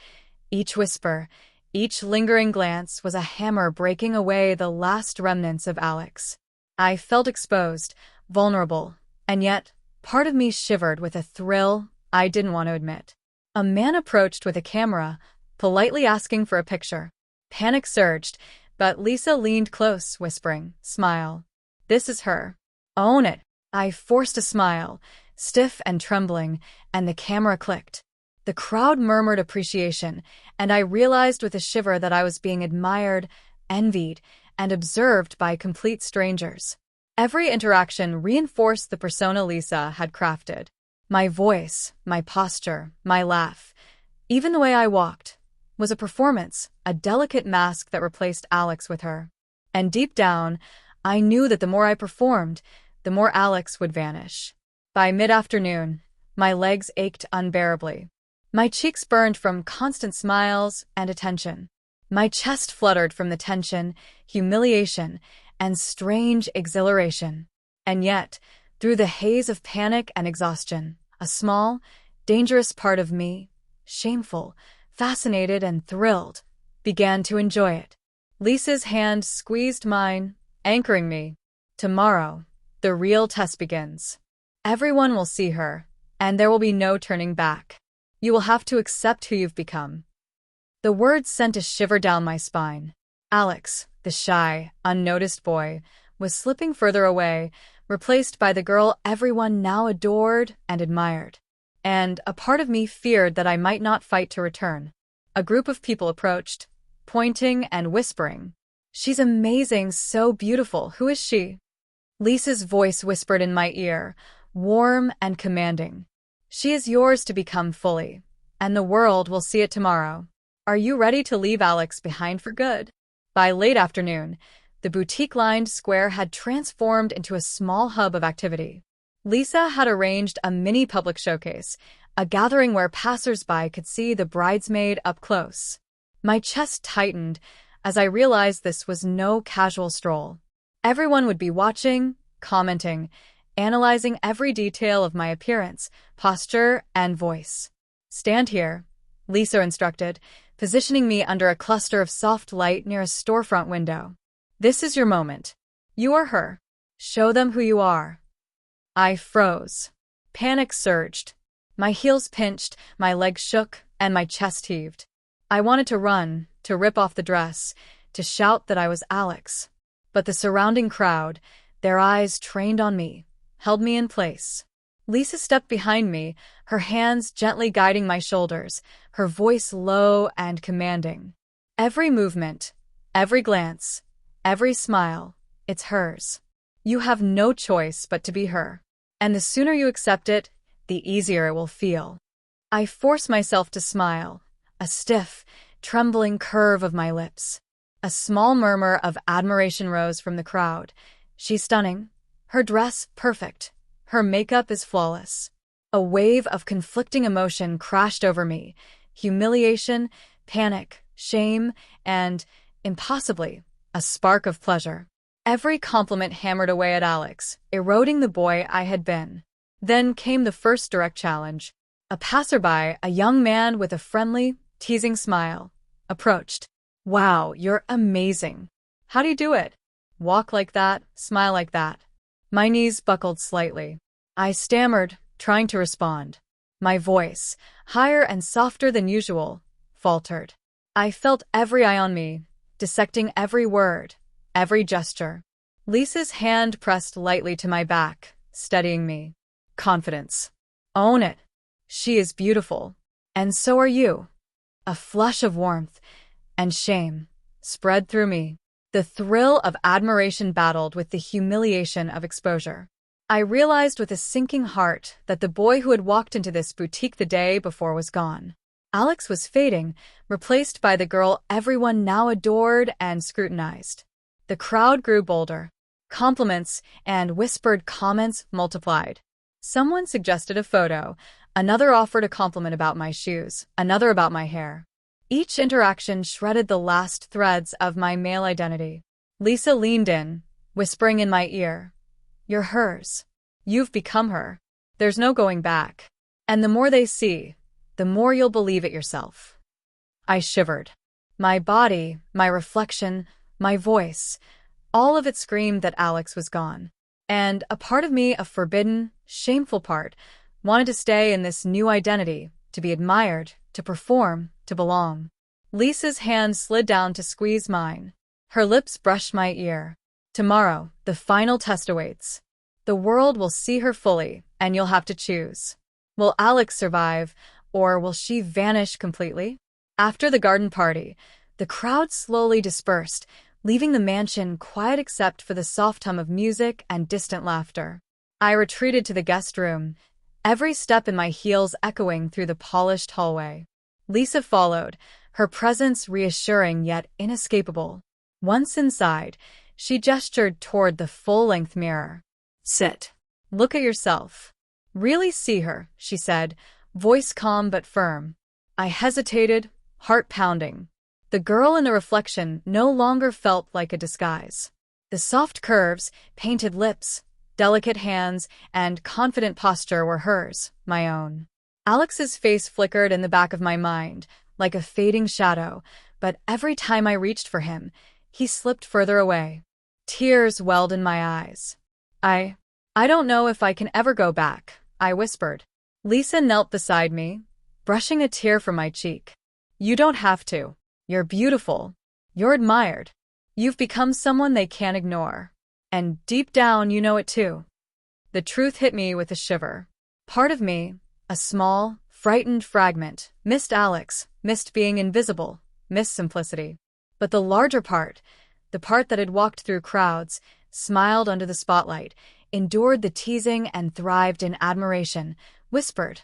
each whisper, each lingering glance was a hammer breaking away the last remnants of Alex. I felt exposed, vulnerable, and yet part of me shivered with a thrill I didn't want to admit. A man approached with a camera, politely asking for a picture. Panic surged, but Lisa leaned close, whispering, "Smile. This is her. Own it." I forced a smile, stiff and trembling, and the camera clicked. The crowd murmured appreciation, and I realized with a shiver that I was being admired, envied, and observed by complete strangers. Every interaction reinforced the persona Lisa had crafted. My voice, my posture, my laugh, even the way I walked, was a performance, a delicate mask that replaced Alex with her. And deep down, I knew that the more I performed, the more Alex would vanish. By mid-afternoon, my legs ached unbearably. My cheeks burned from constant smiles and attention. My chest fluttered from the tension, humiliation, and strange exhilaration. And yet, through the haze of panic and exhaustion, a small, dangerous part of me, shameful, fascinated, and thrilled, began to enjoy it. Lisa's hand squeezed mine, anchoring me. Tomorrow, the real test begins. Everyone will see her, and there will be no turning back. You will have to accept who you've become. The words sent a shiver down my spine. Alex, the shy, unnoticed boy, was slipping further away, replaced by the girl everyone now adored and admired. And a part of me feared that I might not fight to return. A group of people approached, pointing and whispering. "She's amazing, so beautiful. Who is she?" Lisa's voice whispered in my ear, warm and commanding. "She is yours to become fully, and the world will see it tomorrow. Are you ready to leave Alex behind for good?" By late afternoon, the boutique-lined square had transformed into a small hub of activity. Lisa had arranged a mini public showcase, a gathering where passers-by could see the bridesmaid up close. My chest tightened as I realized this was no casual stroll. Everyone would be watching, commenting, analyzing every detail of my appearance, posture, and voice. "Stand here," Lisa instructed, positioning me under a cluster of soft light near a storefront window. "This is your moment. You are her. Show them who you are." I froze. Panic surged. My heels pinched, my legs shook, and my chest heaved. I wanted to run, to rip off the dress, to shout that I was Alex. But the surrounding crowd, their eyes trained on me, held me in place. Lisa stepped behind me, her hands gently guiding my shoulders, her voice low and commanding. Every movement, every glance, every smile, it's hers. You have no choice but to be her. And the sooner you accept it, the easier it will feel. I force myself to smile, a stiff, trembling curve of my lips. A small murmur of admiration rose from the crowd. She's stunning. Her dress, perfect. Her makeup is flawless. A wave of conflicting emotion crashed over me. Humiliation, panic, shame, and, impossibly, a spark of pleasure. Every compliment hammered away at Alex, eroding the boy I had been. Then came the first direct challenge. A passerby, a young man with a friendly, teasing smile, approached. "Wow, you're amazing. How do you do it? Walk like that, smile like that." My knees buckled slightly. I stammered, trying to respond. My voice, higher and softer than usual, faltered. I felt every eye on me, dissecting every word, every gesture. Lisa's hand pressed lightly to my back, steadying me. Confidence. Own it. She is beautiful. And so are you. A flush of warmth and shame spread through me. The thrill of admiration battled with the humiliation of exposure. I realized with a sinking heart that the boy who had walked into this boutique the day before was gone. Alex was fading, replaced by the girl everyone now adored and scrutinized. The crowd grew bolder. Compliments and whispered comments multiplied. Someone suggested a photo, another offered a compliment about my shoes, another about my hair. Each interaction shredded the last threads of my male identity. Lisa leaned in, whispering in my ear, "You're hers. You've become her. There's no going back. And the more they see, the more you'll believe it yourself." I shivered. My body, my reflection, my voice, all of it screamed that Alex was gone. And a part of me, a forbidden, shameful part, wanted to stay in this new identity, to be admired, to perform, to belong. Lisa's hand slid down to squeeze mine. Her lips brushed my ear. "Tomorrow, the final test awaits. The world will see her fully, and you'll have to choose. Will Alex survive, or will she vanish completely?" After the garden party, the crowd slowly dispersed, leaving the mansion quiet except for the soft hum of music and distant laughter. I retreated to the guest room, every step in my heels echoing through the polished hallway. Lisa followed, her presence reassuring yet inescapable. Once inside, she gestured toward the full-length mirror. Sit. "Look at yourself. Really see her," she said, voice calm but firm. I hesitated, heart pounding. The girl in the reflection no longer felt like a disguise. The soft curves, painted lips, delicate hands, and confident posture were hers, my own. Alex's face flickered in the back of my mind, like a fading shadow, but every time I reached for him, he slipped further away. Tears welled in my eyes. I don't know if I can ever go back," I whispered. Lisa knelt beside me, brushing a tear from my cheek. "You don't have to. You're beautiful. You're admired. You've become someone they can't ignore. And deep down, you know it too." The truth hit me with a shiver. Part of me, a small, frightened fragment, missed Alex, missed being invisible, missed simplicity. But the larger part, the part that had walked through crowds, smiled under the spotlight, endured the teasing and thrived in admiration, whispered,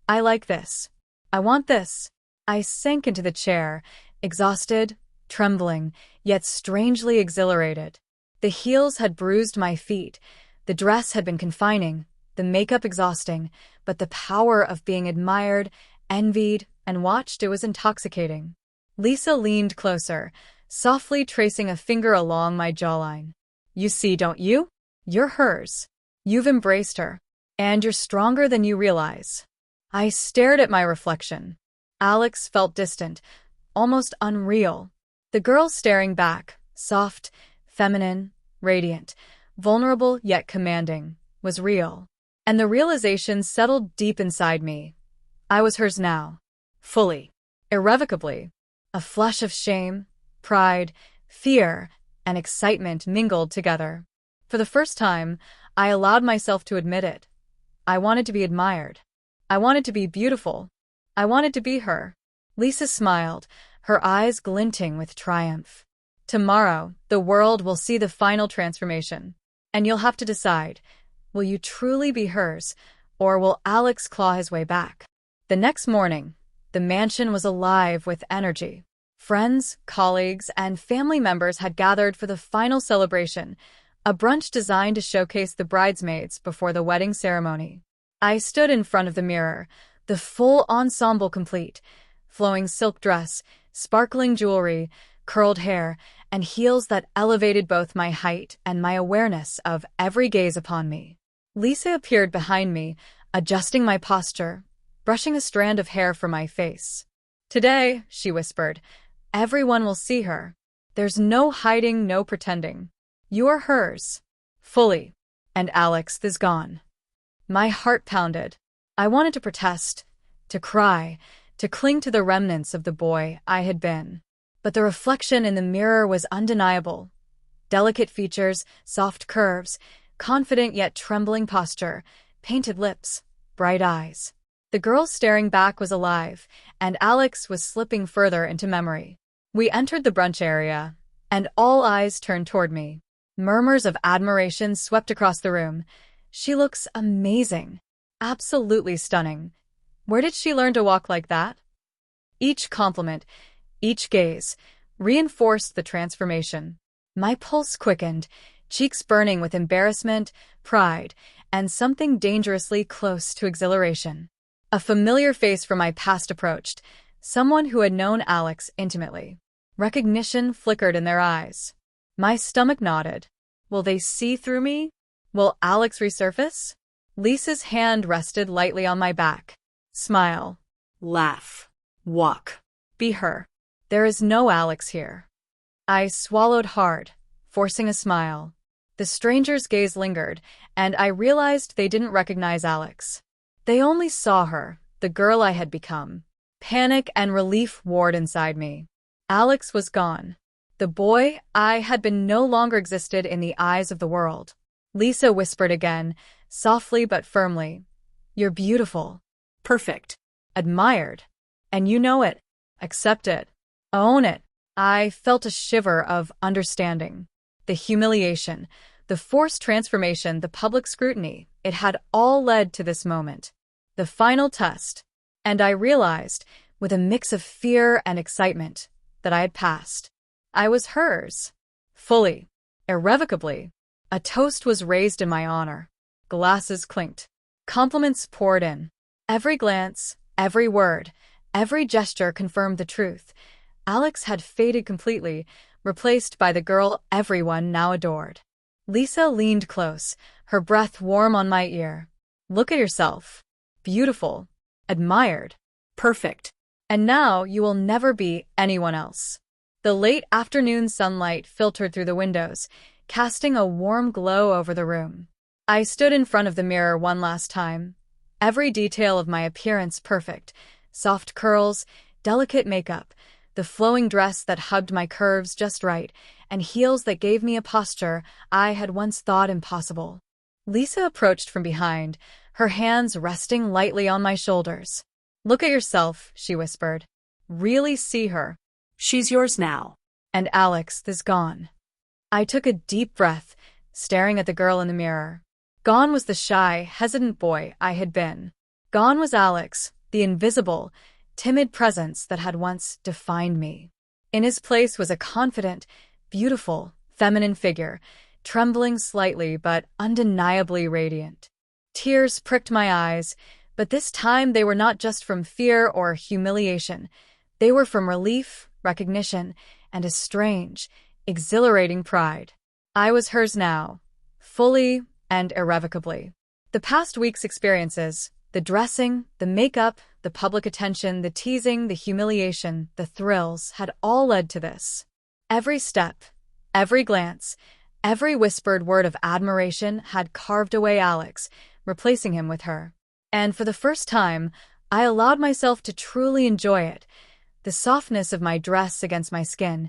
"I like this. I want this." I sank into the chair, exhausted, trembling, yet strangely exhilarated. The heels had bruised my feet, the dress had been confining, the makeup exhausting, but the power of being admired, envied, and watched, it was intoxicating. Lisa leaned closer, softly tracing a finger along my jawline. "You see, don't you? You're hers. You've embraced her. And you're stronger than you realize." I stared at my reflection. Alex felt distant, almost unreal. The girl staring back, soft, feminine, radiant, vulnerable yet commanding, was real. And the realization settled deep inside me. I was hers now. Fully. Irrevocably. A flush of shame, pride, fear, and excitement mingled together. For the first time, I allowed myself to admit it. I wanted to be admired. I wanted to be beautiful. I wanted to be her. Lisa smiled, her eyes glinting with triumph. "Tomorrow, the world will see the final transformation. And you'll have to decide, will you truly be hers, or will Alex claw his way back?" The next morning, the mansion was alive with energy. Friends, colleagues, and family members had gathered for the final celebration, a brunch designed to showcase the bridesmaids before the wedding ceremony. I stood in front of the mirror, the full ensemble complete, flowing silk dress, sparkling jewelry, curled hair, and heels that elevated both my height and my awareness of every gaze upon me. Lisa appeared behind me, adjusting my posture, brushing a strand of hair from my face. "Today," she whispered, "everyone will see her. There's no hiding, no pretending. You are hers. Fully. And Alex is gone." My heart pounded. I wanted to protest, to cry, to cling to the remnants of the boy I had been. But the reflection in the mirror was undeniable. Delicate features, soft curves, confident yet trembling posture, painted lips, bright eyes. The girl staring back was alive, and Alex was slipping further into memory. We entered the brunch area, and all eyes turned toward me. Murmurs of admiration swept across the room. She looks amazing. Absolutely stunning. Where did she learn to walk like that? Each compliment, each gaze, reinforced the transformation. My pulse quickened, cheeks burning with embarrassment, pride, and something dangerously close to exhilaration. A familiar face from my past approached, someone who had known Alex intimately. Recognition flickered in their eyes. My stomach nodded. Will they see through me? Will Alex resurface? Lisa's hand rested lightly on my back. Smile. Laugh. Walk. Be her. There is no Alex here. I swallowed hard, forcing a smile. The stranger's gaze lingered, and I realized they didn't recognize Alex. They only saw her, the girl I had become. Panic and relief warred inside me. Alex was gone. The boy I had been no longer existed in the eyes of the world. Lisa whispered again, softly but firmly. You're beautiful. Perfect. Admired. And you know it. Accept it. Own it. I felt a shiver of understanding. The humiliation, the forced transformation, the public scrutiny, it had all led to this moment. The final test. And I realized, with a mix of fear and excitement, that I had passed. I was hers. Fully. Irrevocably. A toast was raised in my honor. Glasses clinked. Compliments poured in. Every glance, every word, every gesture confirmed the truth. Alex had faded completely, replaced by the girl everyone now adored. Lisa leaned close, her breath warm on my ear. Look at yourself. Beautiful. Admired. Perfect. And now you will never be anyone else. The late afternoon sunlight filtered through the windows, casting a warm glow over the room. I stood in front of the mirror one last time. Every detail of my appearance perfect. Soft curls, delicate makeup, the flowing dress that hugged my curves just right, and heels that gave me a posture I had once thought impossible. Lisa approached from behind, her hands resting lightly on my shoulders. Look at yourself, she whispered. Really see her. She's yours now. And Alex is gone. I took a deep breath, staring at the girl in the mirror. Gone was the shy, hesitant boy I had been. Gone was Alex, the invisible, timid presence that had once defined me. In his place was a confident, beautiful, feminine figure, trembling slightly but undeniably radiant. Tears pricked my eyes, but this time they were not just from fear or humiliation. They were from relief, recognition, and a strange, exhilarating pride. I was hers now, fully and irrevocably. The past week's experiences, the dressing, the makeup, the public attention, the teasing, the humiliation, the thrills, had all led to this. Every step, every glance, every whispered word of admiration had carved away Alex, replacing him with her. And for the first time, I allowed myself to truly enjoy it. The softness of my dress against my skin,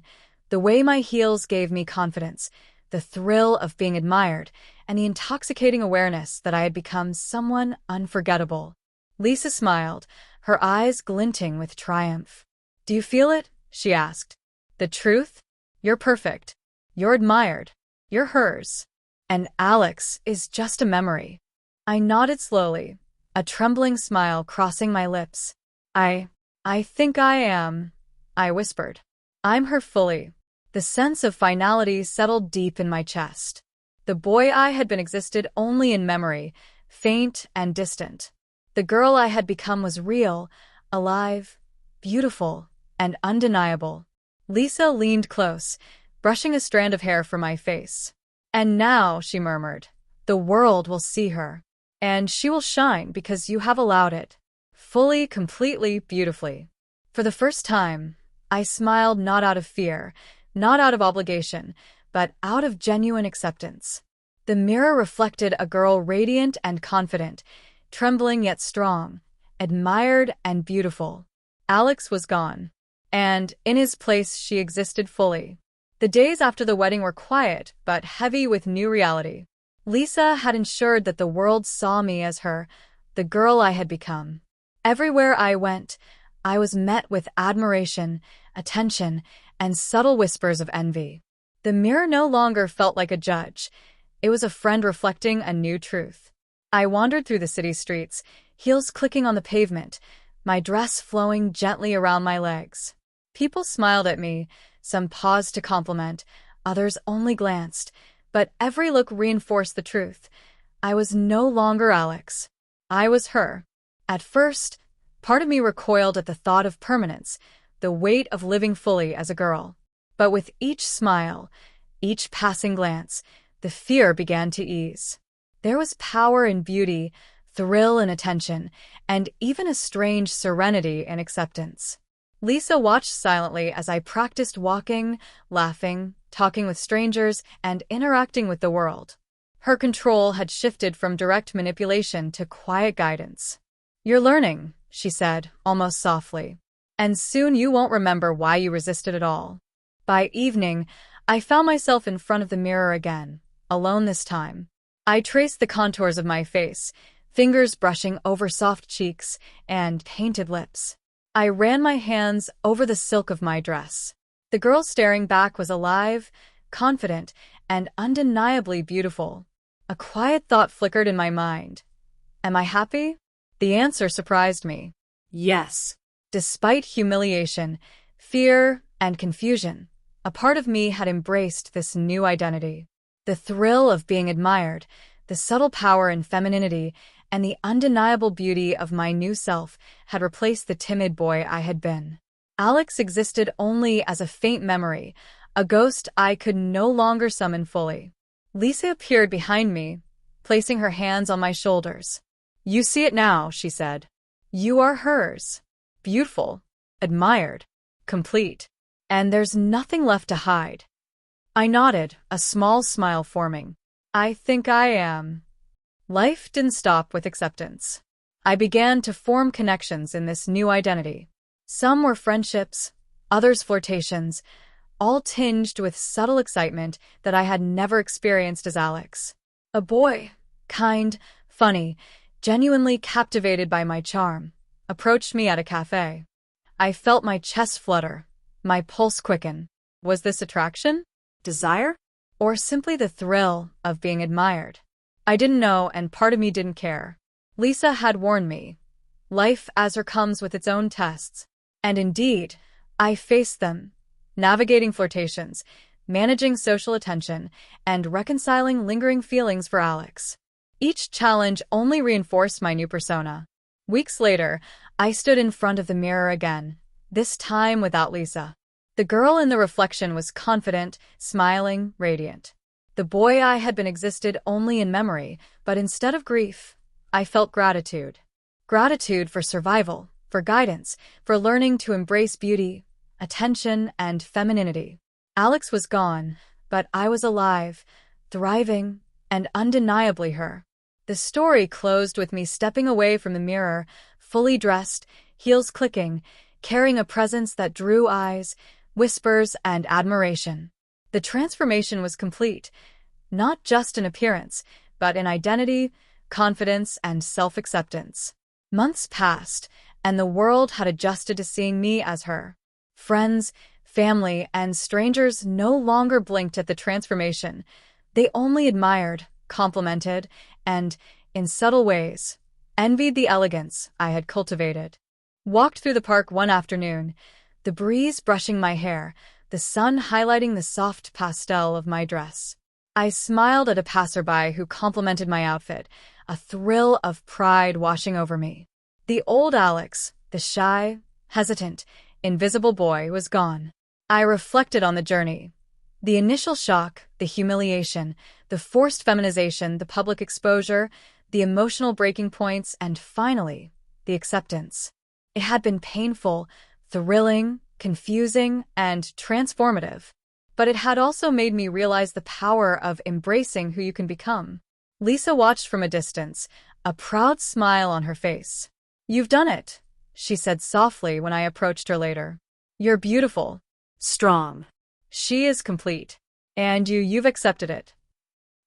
the way my heels gave me confidence, the thrill of being admired, and the intoxicating awareness that I had become someone unforgettable. Lisa smiled, her eyes glinting with triumph. Do you feel it? She asked. The truth? You're perfect. You're admired. You're hers. And Alex is just a memory. I nodded slowly, a trembling smile crossing my lips. I think I am, I whispered. I'm her fully. The sense of finality settled deep in my chest. The boy I had been existed only in memory, faint and distant. The girl I had become was real, alive, beautiful, and undeniable. Lisa leaned close, brushing a strand of hair from my face. And now, she murmured, the world will see her. And she will shine because you have allowed it. Fully, completely, beautifully. For the first time, I smiled not out of fear, not out of obligation, but out of genuine acceptance. The mirror reflected a girl radiant and confident, trembling yet strong, admired and beautiful. Alex was gone, and in his place she existed fully. The days after the wedding were quiet but heavy with new reality. Lisa had ensured that the world saw me as her, the girl I had become. Everywhere I went, I was met with admiration, attention, and subtle whispers of envy. The mirror no longer felt like a judge. It was a friend reflecting a new truth. I wandered through the city streets, heels clicking on the pavement, my dress flowing gently around my legs. People smiled at me, some paused to compliment, others only glanced, but every look reinforced the truth. I was no longer Alex. I was her. At first, part of me recoiled at the thought of permanence, the weight of living fully as a girl. But with each smile, each passing glance, the fear began to ease. There was power in beauty, thrill in attention, and even a strange serenity in acceptance. Lisa watched silently as I practiced walking, laughing, talking with strangers, and interacting with the world. Her control had shifted from direct manipulation to quiet guidance. "You're learning," she said, almost softly. "And soon you won't remember why you resisted at all." By evening, I found myself in front of the mirror again, alone this time. I traced the contours of my face, fingers brushing over soft cheeks and painted lips. I ran my hands over the silk of my dress. The girl staring back was alive, confident, and undeniably beautiful. A quiet thought flickered in my mind. Am I happy? The answer surprised me. Yes. Despite humiliation, fear, and confusion, a part of me had embraced this new identity. The thrill of being admired, the subtle power in femininity, and the undeniable beauty of my new self had replaced the timid boy I had been. Alex existed only as a faint memory, a ghost I could no longer summon fully. Lisa appeared behind me, placing her hands on my shoulders. "You see it now," she said. "You are hers. Beautiful, admired, complete. And there's nothing left to hide." I nodded, a small smile forming. "I think I am." Life didn't stop with acceptance. I began to form connections in this new identity. Some were friendships, others flirtations, all tinged with subtle excitement that I had never experienced as Alex. A boy, kind, funny, genuinely captivated by my charm, approached me at a cafe. I felt my chest flutter, my pulse quicken. Was this attraction? Desire? Or simply the thrill of being admired? I didn't know, and part of me didn't care. Lisa had warned me. Life as her comes with its own tests. And indeed, I faced them, navigating flirtations, managing social attention, and reconciling lingering feelings for Alex. Each challenge only reinforced my new persona. Weeks later, I stood in front of the mirror again, this time without Lisa. The girl in the reflection was confident, smiling, radiant. The boy I had been existed only in memory, but instead of grief, I felt gratitude. Gratitude for survival, for guidance, for learning to embrace beauty, attention, and femininity. Alex was gone, but I was alive, thriving, and undeniably her. The story closed with me stepping away from the mirror, fully dressed, heels clicking, carrying a presence that drew eyes, whispers, and admiration. The transformation was complete, not just in appearance, but in identity, confidence, and self-acceptance. Months passed, and the world had adjusted to seeing me as her. Friends, family, and strangers no longer blinked at the transformation. They only admired, complimented, and, in subtle ways, envied the elegance I had cultivated. Walked through the park one afternoon, the breeze brushing my hair, the sun highlighting the soft pastel of my dress. I smiled at a passerby who complimented my outfit, a thrill of pride washing over me. The old Alex, the shy, hesitant, invisible boy, was gone. I reflected on the journey. The initial shock, the humiliation, the forced feminization, the public exposure, the emotional breaking points, and finally, the acceptance. It had been painful, thrilling, confusing, and transformative. But it had also made me realize the power of embracing who you can become. Lisa watched from a distance, a proud smile on her face. "You've done it," she said softly when I approached her later. "You're beautiful. Strong. She is complete. And you've accepted it."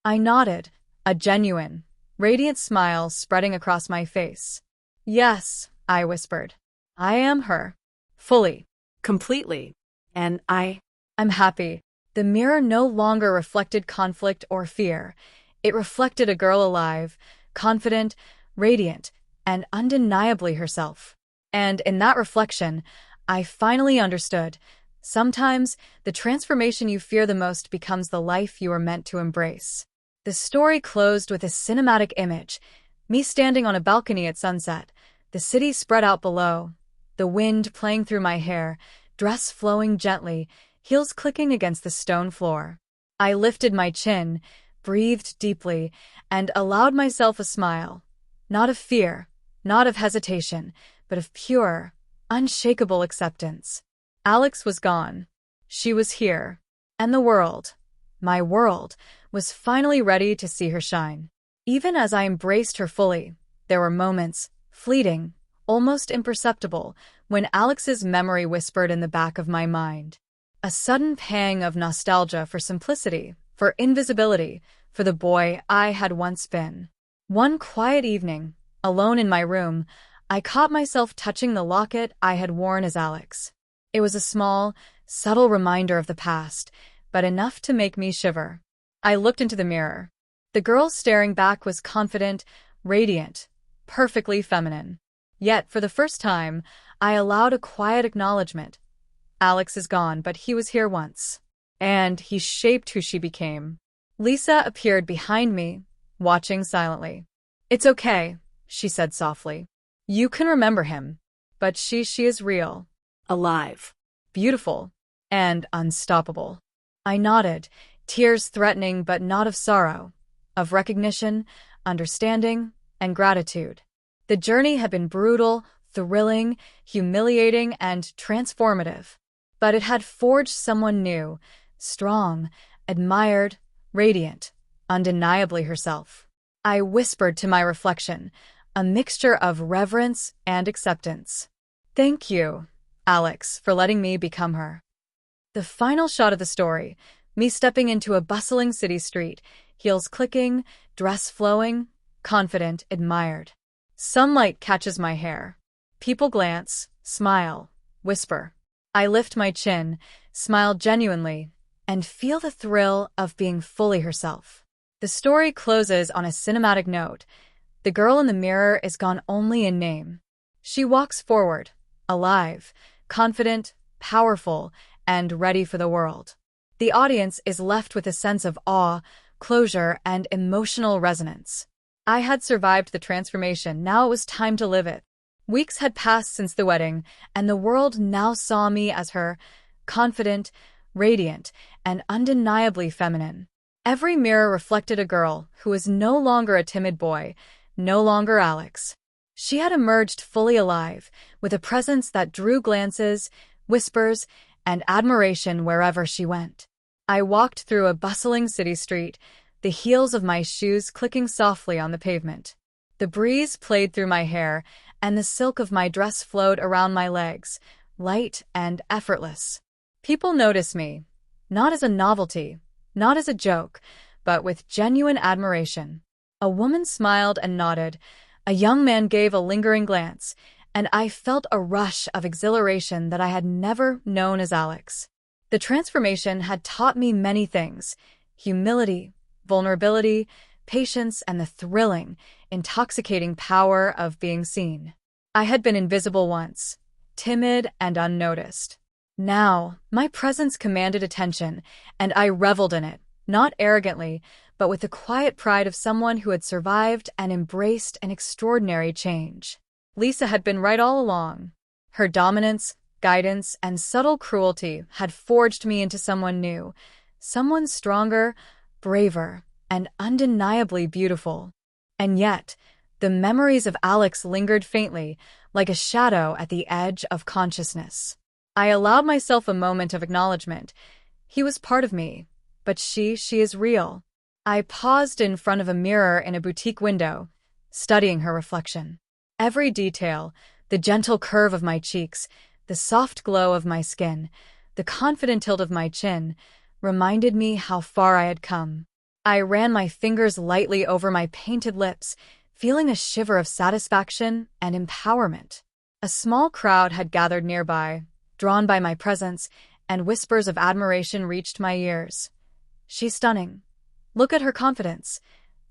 I nodded, a genuine, radiant smile spreading across my face. Yes, I whispered. I am her. Fully. Completely. And I'm happy. The mirror no longer reflected conflict or fear. It reflected a girl alive, confident, radiant, and undeniably herself. And in that reflection, I finally understood. Sometimes, the transformation you fear the most becomes the life you are meant to embrace. The story closed with a cinematic image, me standing on a balcony at sunset, the city spread out below, the wind playing through my hair, dress flowing gently, heels clicking against the stone floor. I lifted my chin, breathed deeply, and allowed myself a smile. Not of fear, not of hesitation, but of pure, unshakable acceptance. Alex was gone. She was here. And the world, my world, was finally ready to see her shine. Even as I embraced her fully, there were moments, fleeting, almost imperceptible, when Alex's memory whispered in the back of my mind. A sudden pang of nostalgia for simplicity, for invisibility, for the boy I had once been. One quiet evening, alone in my room, I caught myself touching the locket I had worn as Alex. It was a small, subtle reminder of the past, but enough to make me shiver. I looked into the mirror. The girl staring back was confident, radiant, perfectly feminine. Yet, for the first time, I allowed a quiet acknowledgement. Alex is gone, but he was here once. And he shaped who she became. Lisa appeared behind me, watching silently. It's okay, she said softly. You can remember him. But she is real. alive. Beautiful. And unstoppable. I nodded, tears threatening but not of sorrow, of recognition, understanding, and gratitude. The journey had been brutal, thrilling, humiliating, and transformative. But it had forged someone new, strong, admired, radiant, undeniably herself. I whispered to my reflection, a mixture of reverence and acceptance. Thank you, Alex, for letting me become her. The final shot of the story, me stepping into a bustling city street, heels clicking, dress flowing, confident, admired. Sunlight catches my hair. People glance, smile, whisper. I lift my chin, smile genuinely, and feel the thrill of being fully herself. The story closes on a cinematic note. The girl in the mirror is gone only in name. She walks forward, alive, confident, powerful, and ready for the world. The audience is left with a sense of awe, closure, and emotional resonance. I had survived the transformation, now it was time to live it. Weeks had passed since the wedding, and the world now saw me as her, confident, radiant, and undeniably feminine. Every mirror reflected a girl who was no longer a timid boy, no longer Alex. She had emerged fully alive, with a presence that drew glances, whispers, and admiration wherever she went. I walked through a bustling city street, the heels of my shoes clicking softly on the pavement. The breeze played through my hair, and the silk of my dress flowed around my legs, light and effortless. People noticed me, not as a novelty, not as a joke, but with genuine admiration. A woman smiled and nodded, a young man gave a lingering glance, and I felt a rush of exhilaration that I had never known as Alex. The transformation had taught me many things: humility, vulnerability, patience, and the thrilling, intoxicating power of being seen. I had been invisible once, timid and unnoticed. Now, my presence commanded attention, and I reveled in it, not arrogantly, but with the quiet pride of someone who had survived and embraced an extraordinary change. Lisa had been right all along. Her dominance, guidance, and subtle cruelty had forged me into someone new, someone stronger, braver, and undeniably beautiful. And yet, the memories of Alex lingered faintly, like a shadow at the edge of consciousness. I allowed myself a moment of acknowledgement. He was part of me, but she is real. I paused in front of a mirror in a boutique window, studying her reflection. Every detail, the gentle curve of my cheeks, the soft glow of my skin, the confident tilt of my chin, reminded me how far I had come. I ran my fingers lightly over my painted lips, feeling a shiver of satisfaction and empowerment. A small crowd had gathered nearby, drawn by my presence, and whispers of admiration reached my ears. "She's stunning. Look at her confidence.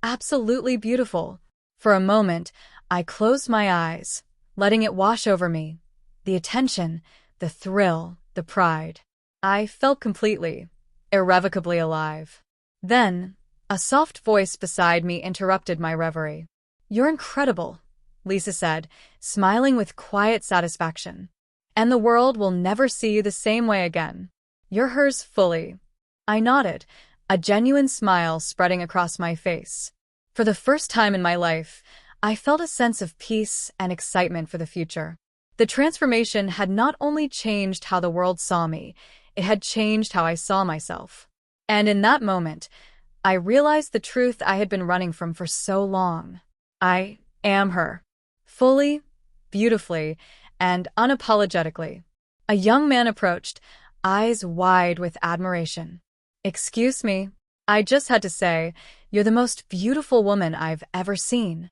Absolutely beautiful." For a moment, I closed my eyes, letting it wash over me. The attention, the thrill, the pride. I felt completely, irrevocably alive. Then, a soft voice beside me interrupted my reverie. "You're incredible," Lisa said, smiling with quiet satisfaction. "And the world will never see you the same way again. You're hers fully." I nodded, a genuine smile spreading across my face. For the first time in my life, I felt a sense of peace and excitement for the future. The transformation had not only changed how the world saw me, it had changed how I saw myself. And in that moment, I realized the truth I had been running from for so long. I am her. Fully, beautifully, and unapologetically. A young man approached, eyes wide with admiration. "Excuse me," I just had to say, "you're the most beautiful woman I've ever seen."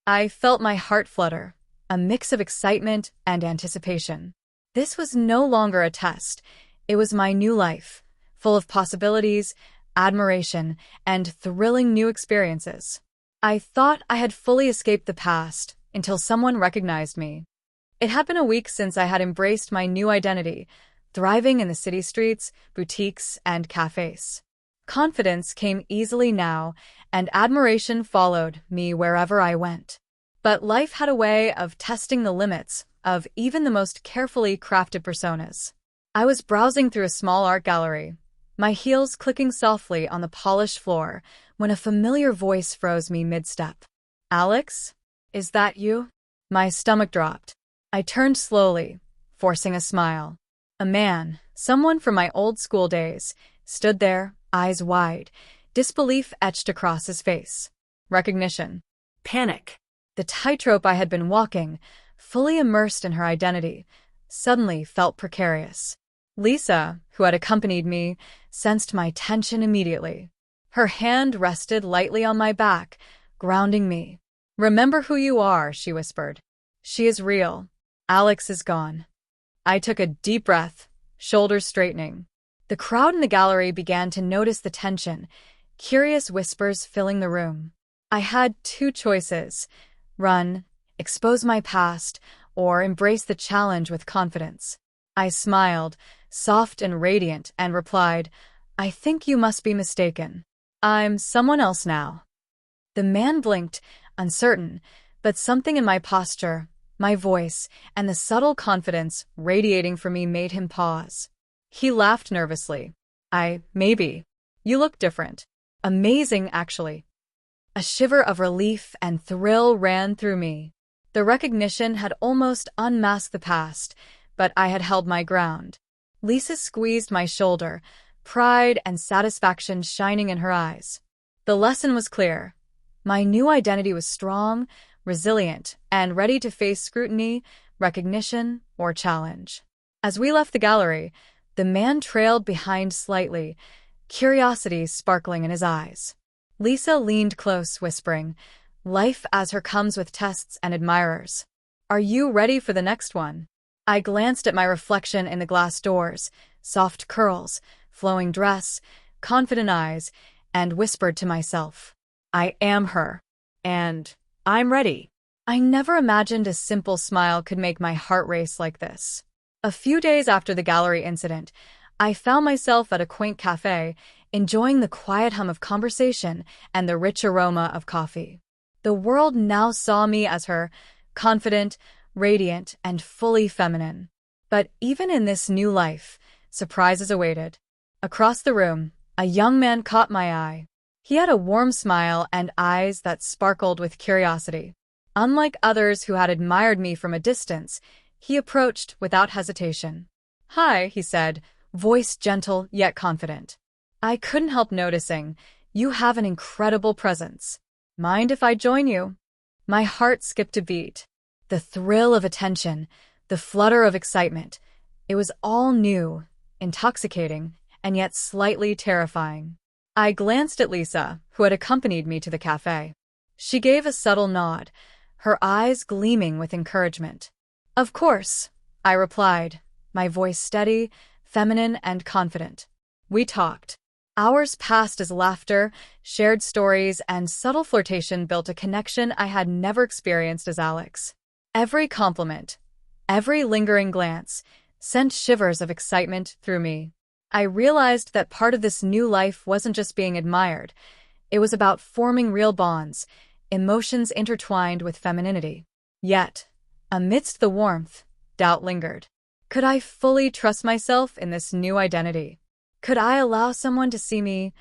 I felt my heart flutter, a mix of excitement and anticipation. This was no longer a test. It was my new life, full of possibilities, admiration, and thrilling new experiences. I thought I had fully escaped the past until someone recognized me. It had been a week since I had embraced my new identity, thriving in the city streets, boutiques, and cafes. Confidence came easily now, and admiration followed me wherever I went. But life had a way of testing the limits of even the most carefully crafted personas. I was browsing through a small art gallery, my heels clicking softly on the polished floor, when a familiar voice froze me mid-step. "Alex? Is that you?" My stomach dropped. I turned slowly, forcing a smile. A man, someone from my old school days, stood there, eyes wide, disbelief etched across his face. Recognition. Panic. The tightrope I had been walking, fully immersed in her identity, suddenly felt precarious. Lisa, who had accompanied me, sensed my tension immediately. Her hand rested lightly on my back, grounding me. "Remember who you are," she whispered. "She is real. Alex is gone." I took a deep breath, shoulders straightening. The crowd in the gallery began to notice the tension, curious whispers filling the room. I had two choices: run, expose my past, or embrace the challenge with confidence. I smiled, soft and radiant, and replied, "I think you must be mistaken. I'm someone else now." The man blinked, uncertain, but something in my posture, my voice, and the subtle confidence radiating from me made him pause. He laughed nervously. Maybe. You look different. Amazing, actually." A shiver of relief and thrill ran through me. The recognition had almost unmasked the past, but I had held my ground. Lisa squeezed my shoulder, pride and satisfaction shining in her eyes. The lesson was clear. My new identity was strong, resilient, and ready to face scrutiny, recognition, or challenge. As we left the gallery, the man trailed behind slightly, curiosity sparkling in his eyes. Lisa leaned close, whispering, "Life as her comes with tests and admirers. Are you ready for the next one?" I glanced at my reflection in the glass doors, soft curls, flowing dress, confident eyes, and whispered to myself, "I am her. And I'm ready." I never imagined a simple smile could make my heart race like this. A few days after the gallery incident, I found myself at a quaint cafe, enjoying the quiet hum of conversation and the rich aroma of coffee. The world now saw me as her, confident, radiant, and fully feminine. But even in this new life, surprises awaited. Across the room, a young man caught my eye. He had a warm smile and eyes that sparkled with curiosity. Unlike others who had admired me from a distance, he approached without hesitation. "Hi," he said, voice gentle yet confident. "I couldn't help noticing. You have an incredible presence. Mind if I join you?" My heart skipped a beat. The thrill of attention, the flutter of excitement. It was all new, intoxicating, and yet slightly terrifying. I glanced at Lisa, who had accompanied me to the cafe. She gave a subtle nod, her eyes gleaming with encouragement. Of course, I replied, my voice steady, feminine, and confident. We talked. Hours passed as laughter, shared stories, and subtle flirtation built a connection I had never experienced as Alex. Every compliment, every lingering glance, sent shivers of excitement through me. I realized that part of this new life wasn't just being admired. It was about forming real bonds, emotions intertwined with femininity. Yet, amidst the warmth, doubt lingered. Could I fully trust myself in this new identity? Could I allow someone to see me,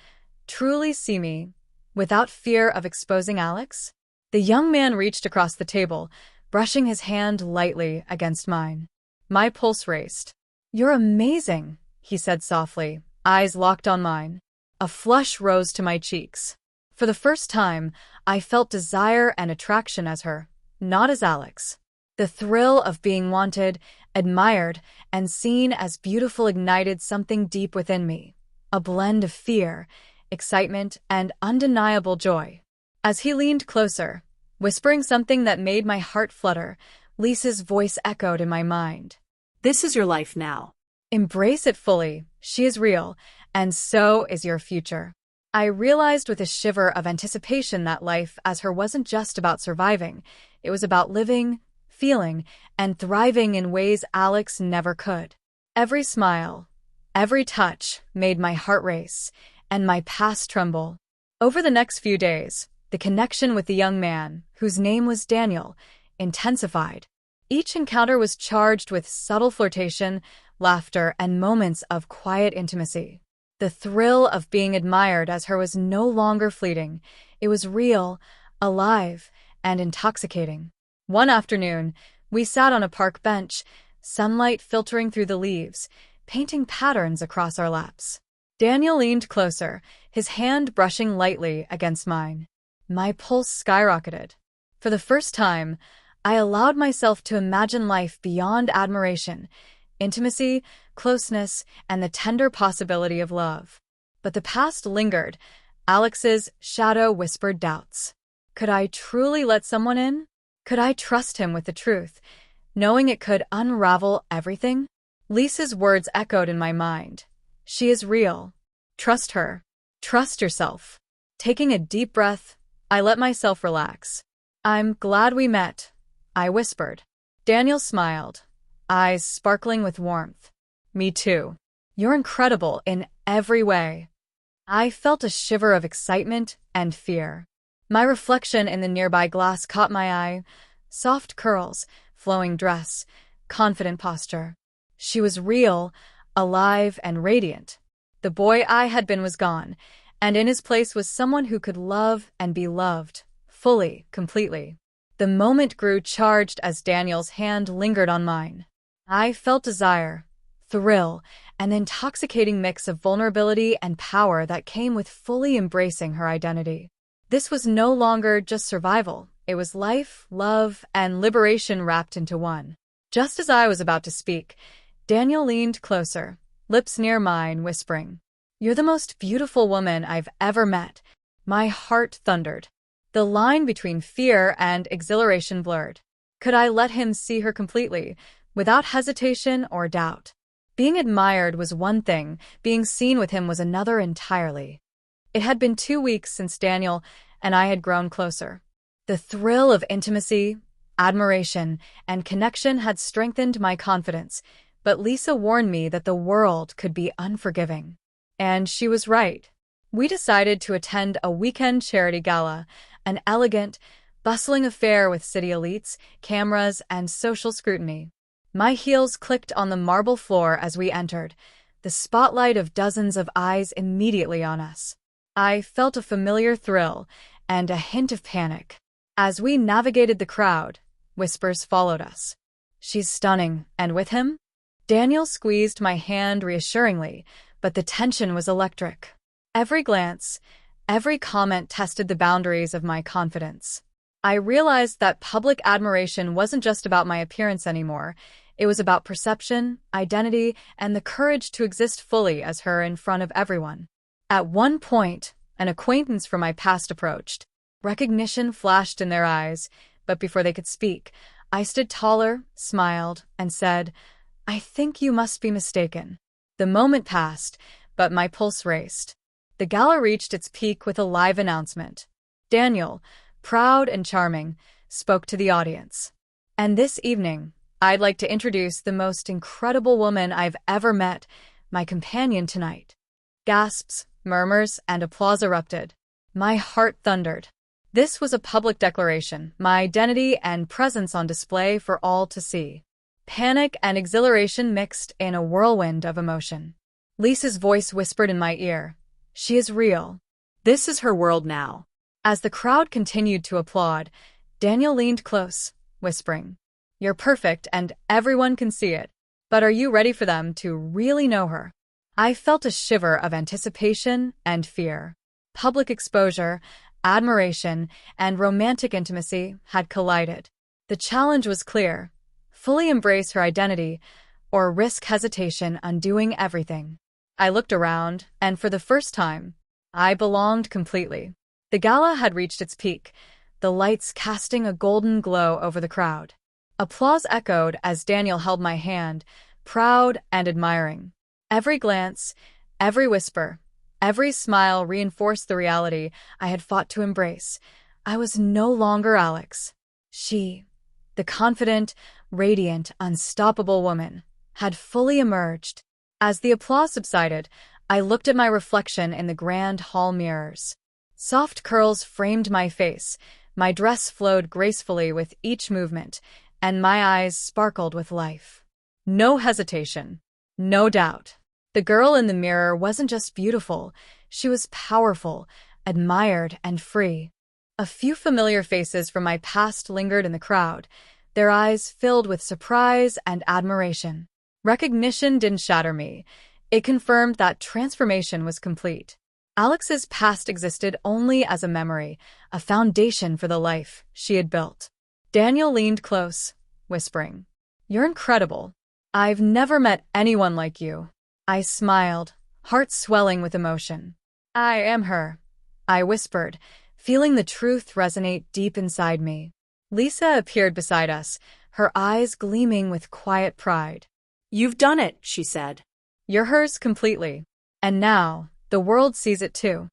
truly see me, without fear of exposing Alex? The young man reached across the table, brushing his hand lightly against mine. My pulse raced. "You're amazing," he said softly, eyes locked on mine. A flush rose to my cheeks. For the first time, I felt desire and attraction as her, not as Alex. The thrill of being wanted, admired, and seen as beautiful ignited something deep within me, a blend of fear, excitement, and undeniable joy. As he leaned closer, whispering something that made my heart flutter, Lisa's voice echoed in my mind. "This is your life now." "Embrace it fully. She is real, and so is your future." I realized with a shiver of anticipation that life as her wasn't just about surviving. It was about living, feeling, and thriving in ways Alex never could. Every smile, every touch made my heart race, and my past tremble. Over the next few days, the connection with the young man, whose name was Daniel, intensified. Each encounter was charged with subtle flirtation, laughter, and moments of quiet intimacy. The thrill of being admired as her was no longer fleeting. It was real, alive, and intoxicating. One afternoon, we sat on a park bench, sunlight filtering through the leaves, painting patterns across our laps. Daniel leaned closer, his hand brushing lightly against mine. My pulse skyrocketed. For the first time, I allowed myself to imagine life beyond admiration, intimacy, closeness, and the tender possibility of love. But the past lingered. Alex's shadow whispered doubts. Could I truly let someone in? Could I trust him with the truth, knowing it could unravel everything? Lisa's words echoed in my mind. She is real. Trust her. Trust yourself. Taking a deep breath, I let myself relax. "I'm glad we met," I whispered. Daniel smiled, eyes sparkling with warmth. "Me too. You're incredible in every way." I felt a shiver of excitement and fear. My reflection in the nearby glass caught my eye. Soft curls, flowing dress, confident posture. She was real, alive, and radiant. The boy I had been was gone, and in his place was someone who could love and be loved, fully, completely. The moment grew charged as Daniel's hand lingered on mine. I felt desire, thrill, an intoxicating mix of vulnerability and power that came with fully embracing her identity. This was no longer just survival. It was life, love, and liberation wrapped into one. Just as I was about to speak, Daniel leaned closer, lips near mine, whispering, "You're the most beautiful woman I've ever met." My heart thundered. The line between fear and exhilaration blurred. Could I let him see her completely, without hesitation or doubt? Being admired was one thing, being seen with him was another entirely. It had been 2 weeks since Daniel and I had grown closer. The thrill of intimacy, admiration, and connection had strengthened my confidence, but Lisa warned me that the world could be unforgiving. And she was right. We decided to attend a weekend charity gala, an elegant, bustling affair with city elites, cameras, and social scrutiny. My heels clicked on the marble floor as we entered, the spotlight of dozens of eyes immediately on us. I felt a familiar thrill and a hint of panic. As we navigated the crowd, whispers followed us. "She's stunning, and with him?" Daniel squeezed my hand reassuringly, but the tension was electric. Every glance, every comment tested the boundaries of my confidence. I realized that public admiration wasn't just about my appearance anymore. It was about perception, identity, and the courage to exist fully as her in front of everyone. At one point, an acquaintance from my past approached. Recognition flashed in their eyes, but before they could speak, I stood taller, smiled, and said, "I think you must be mistaken." The moment passed, but my pulse raced. The gala reached its peak with a live announcement. Daniel, proud and charming, spoke to the audience. "And this evening, I'd like to introduce the most incredible woman I've ever met, my companion tonight." Gasps, murmurs, and applause erupted. My heart thundered. This was a public declaration, my identity and presence on display for all to see. Panic and exhilaration mixed in a whirlwind of emotion. Lisa's voice whispered in my ear, "She is real. This is her world now." As the crowd continued to applaud, Daniel leaned close, whispering, "You're perfect and everyone can see it. But are you ready for them to really know her?" I felt a shiver of anticipation and fear. Public exposure, admiration, and romantic intimacy had collided. The challenge was clear: fully embrace her identity, or risk hesitation undoing everything. I looked around, and for the first time, I belonged completely. The gala had reached its peak, the lights casting a golden glow over the crowd. Applause echoed as Daniel held my hand, proud and admiring. Every glance, every whisper, every smile reinforced the reality I had fought to embrace. I was no longer Alex. She, the confident, radiant, unstoppable woman, had fully emerged. As the applause subsided, I looked at my reflection in the grand hall mirrors. Soft curls framed my face, my dress flowed gracefully with each movement, and my eyes sparkled with life. No hesitation, no doubt. The girl in the mirror wasn't just beautiful, she was powerful, admired, and free. A few familiar faces from my past lingered in the crowd, their eyes filled with surprise and admiration. Recognition didn't shatter me. It confirmed that transformation was complete. Alex's past existed only as a memory, a foundation for the life she had built. Daniel leaned close, whispering, "You're incredible. I've never met anyone like you." I smiled, heart swelling with emotion. "I am her," I whispered, feeling the truth resonate deep inside me. Lisa appeared beside us, her eyes gleaming with quiet pride. "You've done it," she said. "You're hers completely. And now, the world sees it too."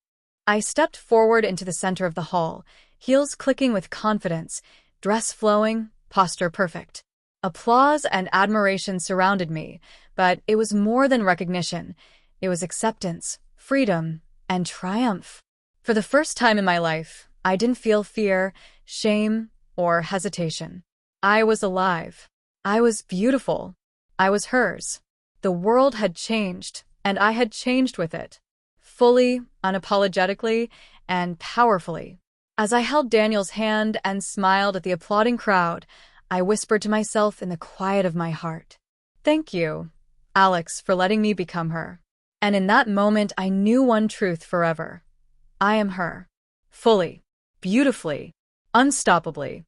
I stepped forward into the center of the hall, heels clicking with confidence, dress flowing, posture perfect. Applause and admiration surrounded me, but it was more than recognition. It was acceptance, freedom, and triumph. For the first time in my life, I didn't feel fear, shame, or hesitation. I was alive. I was beautiful. I was hers. The world had changed, and I had changed with it. Fully, unapologetically, and powerfully. As I held Daniel's hand and smiled at the applauding crowd, I whispered to myself in the quiet of my heart, "Thank you, Alex, for letting me become her." And in that moment, I knew one truth forever. I am her. Fully, beautifully, unstoppably.